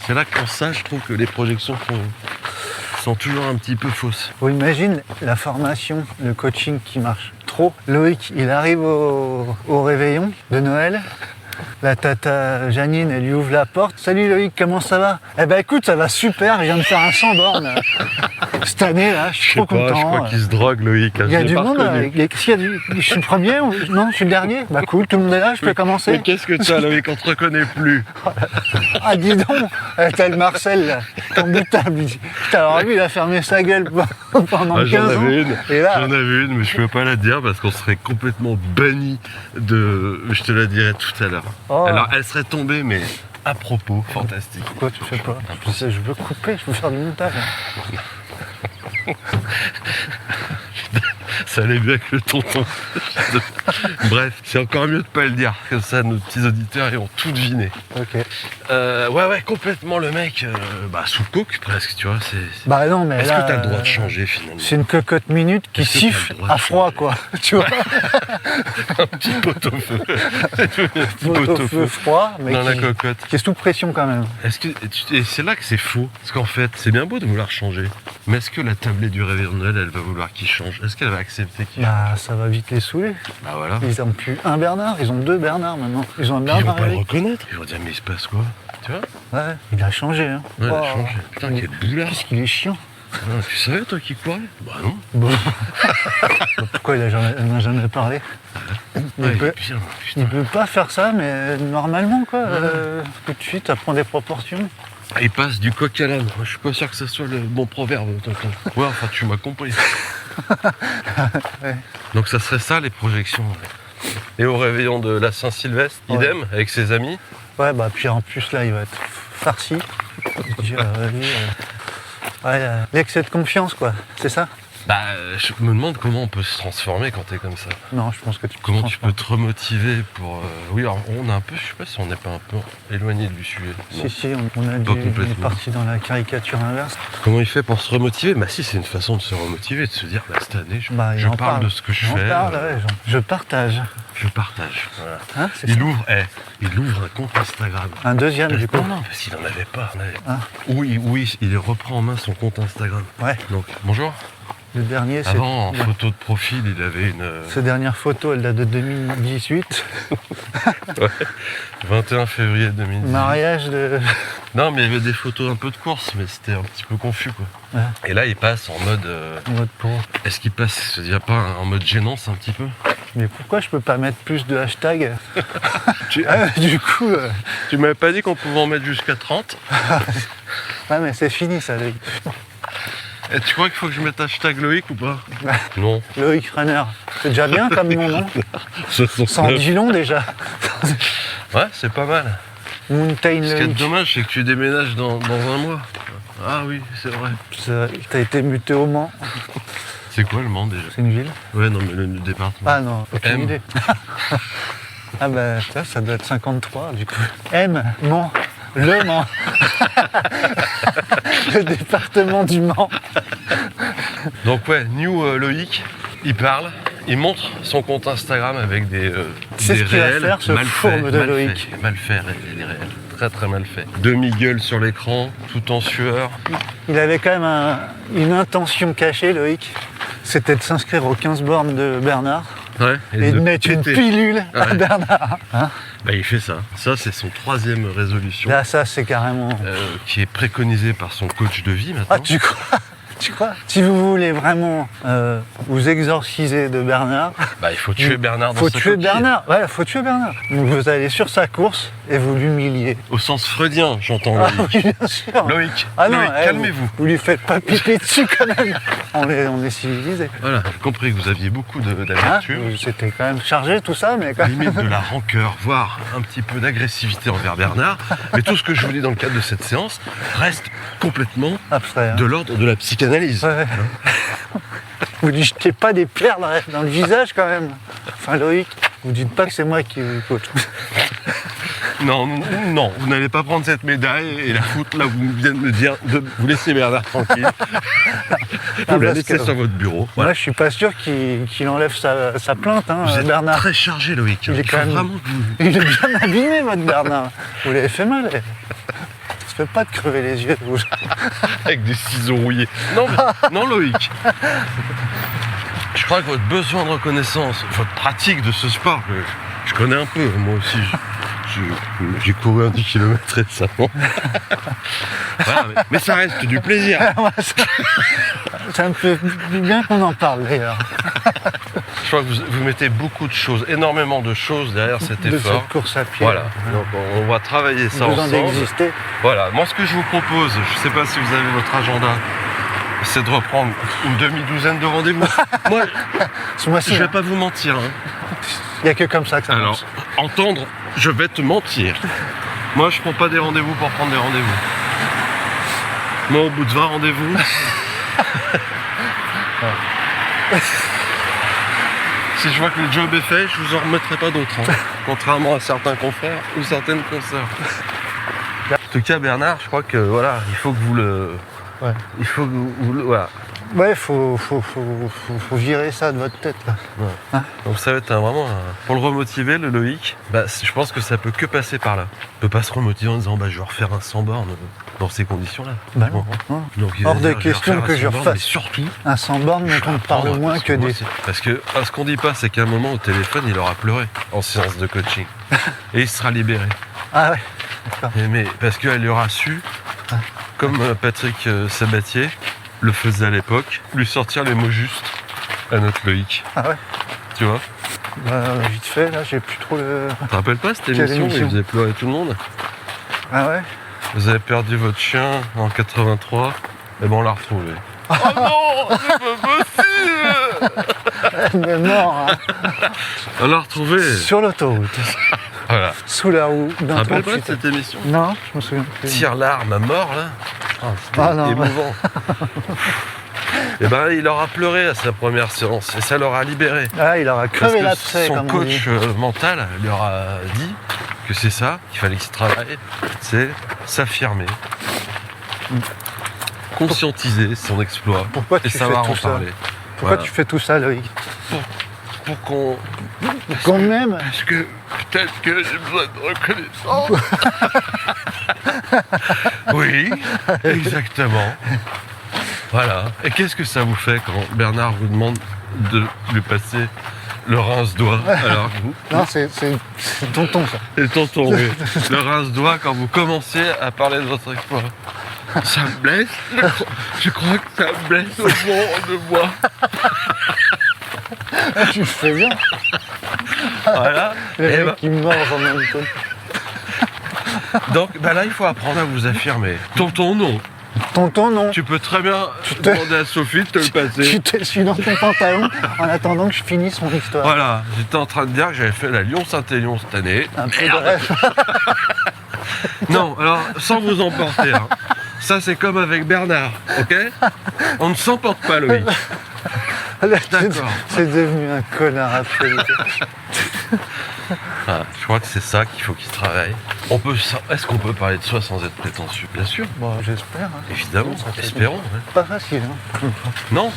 c'est là que pour ça, je trouve que les projections sont toujours un petit peu fausses. Vous imaginez la formation, le coaching qui marche trop. Loïc, il arrive au réveillon de Noël. La tata Janine, elle lui ouvre la porte. Salut Loïc, comment ça va? Eh ben écoute, ça va super, je viens de faire un 100 bornes. Cette année là, je suis trop content. Je crois qu'il se drogue, Loïc. Il y a du monde, je suis le premier ou... Non, je suis le dernier. Bah cool, tout le monde est là, je peux commencer. Mais qu'est-ce que tu as, Loïc? On te reconnaît plus. Ah dis donc, t'as le Marcel là, conductable. Alors lui, il a fermé sa gueule pendant 15 J'en ans. avais une, Et là, j'en avais une, mais je peux pas la dire parce qu'on serait complètement banni de... Je te la dirai tout à l'heure. Oh. Alors, elle serait tombée, mais à propos, fantastique. pourquoi tu fais pas? Je veux couper, je veux faire du montage. Ça allait mieux avec le tonton. Bref, c'est encore mieux de pas le dire, comme ça nos petits auditeurs ils ont tout deviné. Ok. Ouais, complètement le mec, sous coke presque, tu vois. Bah non, mais Est-ce là, que t'as le droit de changer finalement? c'est une cocotte minute qui Est-ce que t'as le siffle droit de à froid, quoi. Tu vois, Un petit pot-au-feu. Un petit au feu pot-au-feu froid, mais dans la qui cocotte. est sous pression quand même. Est-ce que et c'est là que c'est faux, parce qu'en fait, c'est bien beau de vouloir changer, mais est-ce que la tablée du réveillon de Noël, elle va vouloir qu'il change? Est-ce qu'elle va accepter qu'il change? Bah, ça va vite les saouler. Bah voilà. Ils ont plus un Bernard, ils ont 2 Bernards maintenant. Ils ont un Ils vont Bernard pas le avec. reconnaître. Ils vont dire mais il se passe quoi? Tu vois? Ouais, il a changé. Hein. Ouais, il a Oh. changé. Putain, quel boulard. Qu'est-ce qu'il est chiant. Ah, tu savais toi qui courait? Bah non. Bon. Pourquoi il n'a jamais parlé? Il Ouais, peut, putain. il peut pas faire ça, mais normalement, quoi. Tout de suite, ça prend des proportions. Il passe du coq à l'âne. Je suis pas sûr que ce soit le bon proverbe, tonton. Ouais, enfin, tu m'as compris. Ouais. Donc ça serait ça les projections. Et au réveillon de la Saint-Sylvestre, Ouais. idem, avec ses amis. Ouais, bah puis en plus là, il va être farci. Je dirais, lui, l'excès de confiance, quoi. C'est ça? Je me demande comment on peut se transformer quand t'es comme ça. Non, je pense que tu Comment tu peux te remotiver pour... Oui, alors on a un peu, je sais pas si on n'est pas un peu éloigné du sujet. Non. Si, on a Pas dit, on est complètement. parti dans la caricature inverse. Comment il fait pour se remotiver? Bah si, c'est une façon de se remotiver, de se dire, cette année, je Il en parle de ce que je J'en fais. parle, ouais, je partage. Je partage. Voilà. Hein, c'est Il ça. ouvre un compte Instagram. Un deuxième, du coup. Non, parce qu'il n'en avait pas. Ah. Oui, il reprend en main son compte Instagram. Ouais, Donc, bonjour. le dernier, c'est... Avant, en photo de profil, il avait une... Cette dernière photo, elle date de 2018. 21 février 2010. Mariage de... Non, mais il y avait des photos un peu de course, mais c'était un petit peu confus, quoi. Ouais. Et là, il passe en mode... Mode pro. Est-ce qu'il passe, c'est-à-dire pas en mode gênance un petit peu? Mais pourquoi je peux pas mettre plus de hashtags? Tu, Du coup... tu m'avais pas dit qu'on pouvait en mettre jusqu'à 30? Ouais, mais c'est fini, ça, Loïc. Et tu crois qu'il faut que je mette hashtag Loïc ou pas? Ouais. Non. Loïc Runner. C'est déjà bien comme nom, non? Ça sent Ça en dit long, déjà. Ouais, c'est pas mal. Mountain Ce qui est Loïc. dommage, c'est que tu déménages dans un mois. Ah oui, c'est vrai. T'as été muté au Mans. C'est quoi le Mans déjà? C'est une ville? Ouais, non, mais le département. Ah non, aucune M. idée. Ah bah ça doit être 53 du coup. M, Mans, le Mans. Le département du Mans. Donc ouais, New Loïc, il parle, il montre son compte Instagram avec des C'est ce qu'il va réels faire, ce mal fourbe faits, de mal Loïc. faits, mal fait, les réels. Très très mal fait. Demi-gueule sur l'écran, tout en sueur. Il avait quand même une intention cachée, Loïc. C'était de s'inscrire aux 15 bornes de Bernard Ouais, et de mettre une péter. pilule à Ouais. Bernard. Hein, Bah, il fait ça. Ça, c'est son 3e résolution là, ça, c'est carrément... qui est préconisée par son coach de vie Ah, maintenant. tu crois? Tu crois? Si vous voulez vraiment vous exorciser de Bernard, Bah, il faut tuer Bernard dans faut sa tuer coquille. Bernard. Ouais, faut tuer Bernard. Donc vous allez sur sa course et vous l'humiliez. Au sens freudien, j'entends Ah Loïc. oui, bien sûr. Loïc, Ah non, Loïc, calmez-vous. Vous lui faites pas pipi dessus quand même. On est civilisés. Voilà, j'ai compris que vous aviez beaucoup Hein, d'amertume. C'était quand même chargé tout ça, mais quand même. Limite de la rancœur, voire un petit peu d'agressivité envers Bernard. Mais tout ce que je vous dis dans le cadre de cette séance reste complètement Abstrait. Hein. de l'ordre de la psychanalyse. Ouais. Vous lui jetez pas des pierres dans le visage quand même. Enfin Loïc, vous dites pas que c'est moi qui vous coach. Non, non, vous n'allez pas prendre cette médaille et la foutre là où vous venez de me dire de vous laisser Bernard tranquille. Vous la parce laissez que- sur votre bureau. Voilà. Moi je suis pas sûr qu'il enlève sa plainte, hein, Vous êtes Bernard. très chargé, Loïc. Il est Il quand faut même- vraiment que vous... Il est bien abîmé votre Bernard. Vous l'avez fait mal. Ça se fait pas de crever les yeux. Vous. Avec des ciseaux rouillés. Non, non Loïc. Je crois que votre besoin de reconnaissance, votre pratique de ce sport, que je connais un peu, moi aussi, j'ai couru un 10 km récemment. Voilà, mais ça reste du plaisir. Ça me fait bien qu'on en parle d'ailleurs. Je crois que vous mettez beaucoup de choses, énormément de choses derrière cet De effort. cette course à pied. Voilà, donc on va travailler ça Besoin ensemble. d'exister. Voilà, moi ce que je vous propose, je ne sais pas si vous avez votre agenda, c'est de reprendre une demi-douzaine de rendez-vous. Moi, Ce mois-ci, je vais hein. pas vous mentir. Hein. Il n'y a que comme ça que ça Alors, marche. entendre, je vais te mentir. Moi, je prends pas des rendez-vous pour prendre des rendez-vous. Moi, au bout de 20 rendez-vous, si je vois que le job est fait, je vous en remettrai pas d'autres. Hein. Contrairement à certains confrères ou certaines consoeurs. En tout cas, Bernard, je crois que voilà, il faut que vous le... Ouais. Il faut que vous le... Voilà. Ouais, faut virer ça de votre tête là. Donc ça va être pour le remotiver, le Loïc, je pense que ça peut que passer par là. Il peut pas se remotiver en disant je vais refaire un 100 bornes dans ces conditions-là. Bah non, non. Donc, il va Hors de dire, question refaire que un je 100 bornes, refasse. Mais surtout, Un 100 bornes je dont on vais ne parle apprendre, moins parce que moi, des... Parce que ce qu'on dit pas, c'est qu'à un moment au téléphone, il aura pleuré en séance de coaching. Et il sera libéré. Ah ouais. Mais parce qu'elle aura su, comme Patrick Sabatier le faisait à l'époque, lui sortir les mots justes à notre Loïc. Ah ouais. Tu vois? Vite fait, là, j'ai plus trop le... Tu te rappelles pas cette Quelle émission où il émission faisait pleurer tout le monde? Ah ouais. Vous avez perdu votre chien en 83, et ben on l'a retrouvé. Oh non, c'est pas possible! Elle est mort, hein. On l'a retrouvé. Sur l'autoroute. Voilà. Sous la roue. Tu te d'un rappelles pas de 38. cette émission? Non, je me souviens plus. Tire l'arme à mort là. C'était Ah non. émouvant. Et ben il aura pleuré à sa première séance et ça l'aura libéré. Ah, il aura Parce crevé que l'abcès, son comme on dit. coach mental lui aura dit que c'est ça qu'il fallait qu'il travaille, c'est s'affirmer, conscientiser son exploit Pourquoi et tu fais savoir tout en ça? parler. Pourquoi Voilà. tu fais tout ça, Loïc? Pour qu'on... Qu'on m'aime? Parce que peut-être que j'ai besoin de reconnaissance. Oui, exactement. Voilà. Et qu'est-ce que ça vous fait quand Bernard vous demande de lui passer le rince-doigt alors que vous... Non, c'est tonton, ça. Et tonton, oui. Le rince-doigt quand vous commencez à parler de votre exploit. Ça me blesse. Je crois que ça me blesse au fond de moi. Tu le fais bien. Voilà. Les Et mecs qui mordent en même temps. donc là, il faut apprendre à vous affirmer. Tonton, non. Tonton, non. Tu peux très bien te- demander à Sophie de te le passer. Je suis dans ton pantalon en attendant que je finisse mon histoire. Voilà, j'étais en train de dire que j'avais fait la Lyon-Saint-Élion cette année. Un peu de rêve. Non, alors, sans vous emporter, hein. Ça c'est comme avec Bernard, ok? On ne s'emporte pas, Loïc. Là, D'accord. c'est devenu un connard absolu. Ah, je crois que c'est ça qu'il faut qu'il travaille. Est-ce qu'on peut parler de soi sans être prétentieux? Bien sûr, Bon, j'espère. Hein. évidemment, Ça fait espérons. Ouais. Pas facile, hein. Non,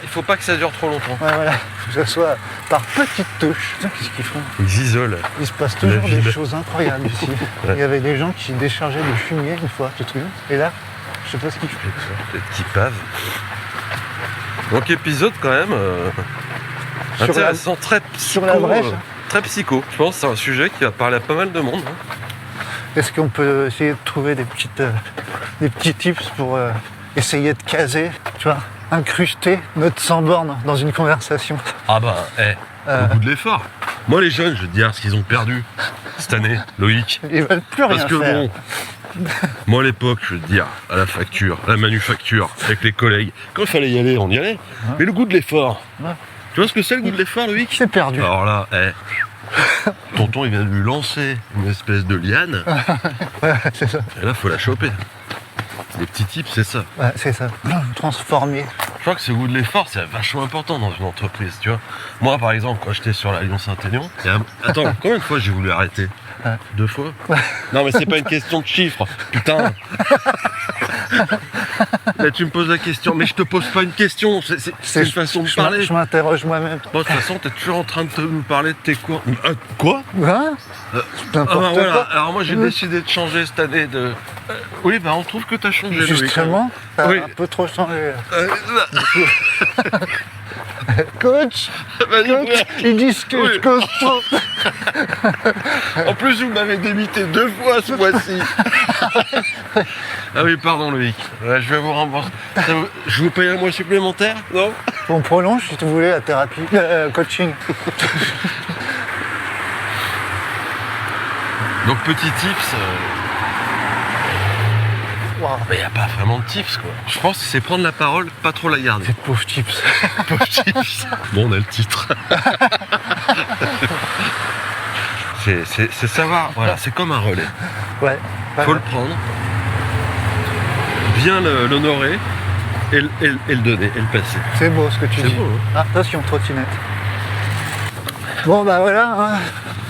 il faut pas que ça dure trop longtemps. Ouais, voilà. Que ce soit par petites touches. Putain, qu'est-ce qu'ils font? Ils isolent. Il se passe toujours ville. des choses incroyables ici. Ouais. Il y avait des gens qui déchargeaient du fumier une fois, tu te souviens? Et là, je sais pas ce qu'ils font. Peut-être qu'ils pavent. Donc épisode quand même Sur la- intéressant, très psycho, sur la brèche, hein. très psycho. Je pense que c'est un sujet qui va parler à pas mal de monde. Hein. Est-ce qu'on peut essayer de trouver des petits tips pour essayer de caser, tu vois, incruster notre sans borne dans une conversation. Ah bah, au bout de l'effort. Moi, les jeunes, je veux te dire ce qu'ils ont perdu cette année, Loïc. Ils veulent plus rien Parce que faire. bon, moi à l'époque, je veux te dire, à la facture, à la manufacture, avec les collègues, quand il fallait y aller, on y allait. Mais le goût de l'effort. Ouais. Tu vois ce que c'est le goût de l'effort, Loïc? C'est perdu. Alors là, tonton, il vient de lui lancer une espèce de liane. Ouais, c'est ça. Et là, faut la choper. Les petits tips, c'est ça. Ouais, c'est ça. Transformer. Je crois que ce goût de l'effort, c'est vachement important dans une entreprise, tu vois. Moi, par exemple, quand j'étais sur la Lyon-Saint-Aignan, attends, combien de fois j'ai voulu arrêter? 2 fois? Non, mais c'est pas une question de chiffres, putain. Là, tu me poses la question, mais je te pose pas une question, c'est une façon de parler. Je m'interroge moi-même. Bon, de toute façon, t'es toujours en train de nous parler de tes cours. Quoi? Hein N'importe Ah, voilà. quoi. Alors moi, j'ai décidé de changer cette année de... Oui, bah on trouve que t'as changé, Loïc. Justement, ça a Oui. un peu trop changé. Là. Coach, Vas-y, coach, ils disent que Oui. je cause trop. En plus, vous m'avez démité 2 fois ce mois-ci. Ah oui, pardon, Loïc. Ouais, je vais vous rembourser. Je vous paye un mois supplémentaire? Non? On prolonge si tu voulais la thérapie, coaching. Donc, petit tips. Waouh, Il n'y a pas vraiment de tips, quoi. Je pense que c'est prendre la parole, pas trop la garder. ces pauvres tips. Pauvre tips. Bon, on a le titre. C'est savoir, voilà, c'est comme un relais. Ouais. Faut le prendre, bien l'honorer et le donner, et le passer. C'est beau ce que tu C'est dis. beau, hein. Ah, attention, trottinette. Bon, bah voilà, hein,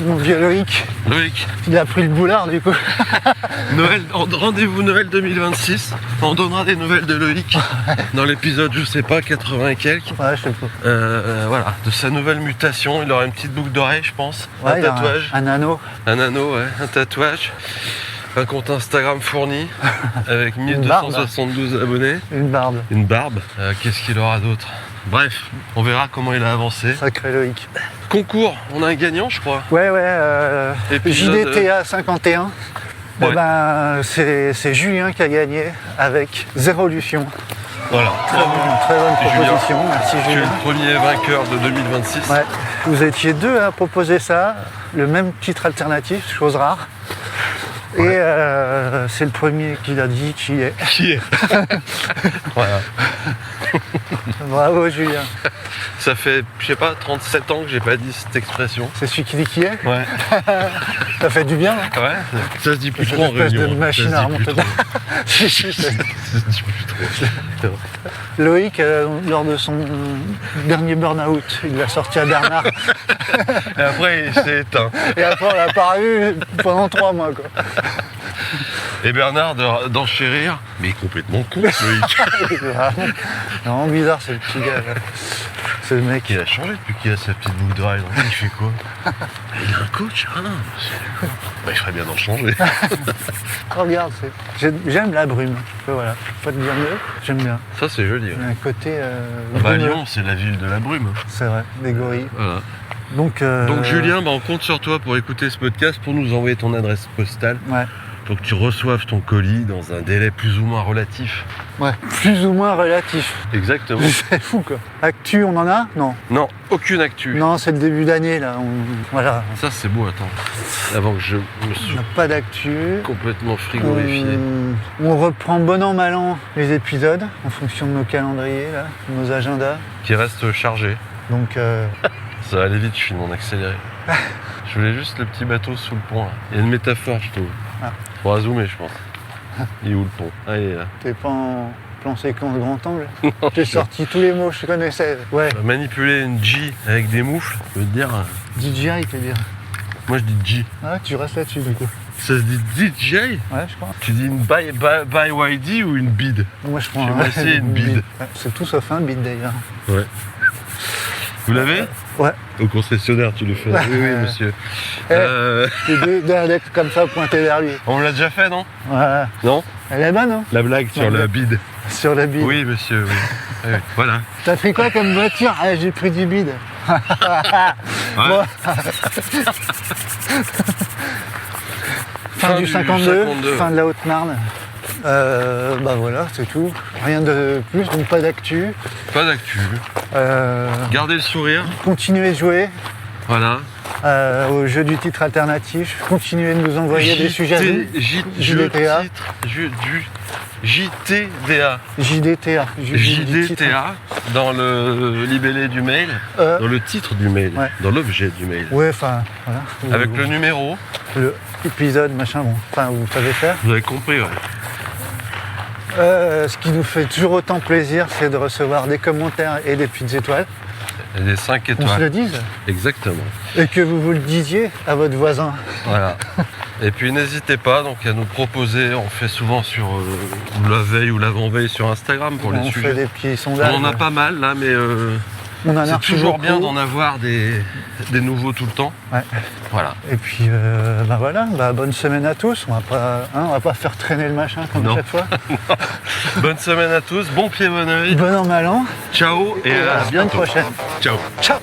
mon vieux Loïc, Loïc, il a pris le boulard du coup. Noël, rendez-vous Noël 2026. On donnera des nouvelles de Loïc dans l'épisode, je sais pas, 80 et quelques. Ouais, je sais pas. Voilà, de sa nouvelle mutation. Il aura une petite boucle d'oreille, je pense. Ouais, un il a tatouage. un anneau. Un anneau, ouais, un tatouage. Un compte Instagram fourni avec barbe. 1272 abonnés. Une barbe. Une barbe. Qu'est-ce qu'il aura d'autre? Bref, on verra comment il a avancé. Sacré Loïc. Concours, on a un gagnant, je crois. Ouais, Épisode, JDTA 51. Eh Ouais. ben, c'est Julien qui a gagné avec Zérolution. Voilà. Très bonne C'est Julien. proposition, merci Tu es Julien. le premier vainqueur de 2026. Ouais. Vous étiez 2 à proposer ça, le même titre alternatif, chose rare. Et c'est le premier qui l'a dit, qui est. Qui est Voilà. Bravo Julien. Ça fait, je sais pas, 37 ans que j'ai pas dit cette expression. C'est celui qui dit qui est. Ouais. Ça fait du bien. Hein. Ouais. Ça se dit plus Cette trop en espèce réunion. de machine Ça se à dit plus remonter. trop. Si, si, Ça se dit plus trop. Loïc, lors de son dernier burn-out, il l'a sorti à Bernard. Et après, il s'est éteint. Et après, on l'a pas revu pendant 3 mois. Quoi. Et Bernard d'enchérir. Mais il est complètement con, Loïc. Non, bizarre, c'est le petit gars. Là. C'est le mec. Il a changé depuis qu'il a sa petite boucle d'oreille. Donc, il fait quoi? Il est un coach? Ah non. Bah, il ferait bien d'en changer. Oh, regarde, j'aime la brume. Voilà, faut te dire mieux. J'aime bien. Ça, c'est joli. Il y a un côté. Bah, brumeux. Lyon, c'est la ville de la brume. C'est vrai, des gorilles. Voilà. Donc, Donc Julien, bah, on compte sur toi pour écouter ce podcast, pour nous envoyer ton adresse postale, Ouais. pour que tu reçoives ton colis dans un délai plus ou moins relatif. Ouais. Plus ou moins relatif. Exactement. C'est fou quoi. Actu, on en a? Non. Non, aucune actu. Non, c'est le début d'année là. Voilà. Ça c'est beau, attends. Avant que je me On suis n'a pas d'actu. complètement frigorifié. On reprend bon an mal an les épisodes en fonction de nos calendriers, là, de nos agendas. Qui reste chargé. Donc Ça va aller vite, je filme en accéléré. Je voulais juste le petit bateau sous le pont là. Il y a une métaphore, je trouve. Ah. Faudra zoomer, je pense. Il est où le pont? Ah, il est là. t'es pas en plan séquence grand angle. J'ai sorti tous les mots que je connaissais. Ouais, Manipuler une G avec des moufles, je veux te dire. DJI, tu veux dire. Moi je dis G. Ah, tu restes là-dessus du coup. Ça se dit DJ? Ouais, je crois. Tu dis une by YD ou une bid? Moi, je prends J'aimerais essayer une bide. Ouais, c'est tout sauf un bide d'ailleurs. Ouais. Vous l'avez? Ouais. Au concessionnaire, tu le fais. Oui, oui, monsieur. Les deux index comme ça pointés vers lui. On l'a déjà fait, non? Voilà. Non? Elle est bonne, hein? La blague sur Ouais. la bide. Sur la bide. Oui, monsieur, oui. Oui, voilà. T'as pris quoi comme voiture? Ah, j'ai pris du bide. Ouais. Bon. Fin du 52, fin de la Haute-Marne. Bah voilà, c'est tout. Rien de plus, donc pas d'actu. Pas d'actu. Gardez le sourire. Continuez de jouer Voilà. au jeu du titre alternatif. Continuez de nous envoyer des sujets à nous. JDTA. JTDA. JDTA. JDTA dans le libellé du mail, dans le titre du mail, Ouais. dans l'objet du mail. Ouais, enfin, voilà. Avec le numéro, le épisode, machin, bon. Enfin, vous savez faire. vous avez compris, ouais. Ce qui nous fait toujours autant plaisir, c'est de recevoir des commentaires et des petites étoiles. Et des 5 On se le étoiles. dise. Exactement. Et que vous le disiez à votre voisin. Voilà. Et puis n'hésitez pas donc à nous proposer, on fait souvent sur la veille ou l'avant-veille sur Instagram pour les On sujets. fait des petits sondages. On en a pas mal là, mais On en a c'est reçu toujours beaucoup. bien d'en avoir des nouveaux tout le temps. Ouais. Voilà. Et puis, bah voilà, bah bonne semaine à tous. On va pas faire traîner le machin comme Non. chaque fois. Bonne semaine à tous, bon pied, bon oeil. Bon an, mal an. Ciao et Et à à la semaine bientôt. prochaine. Ciao. Ciao.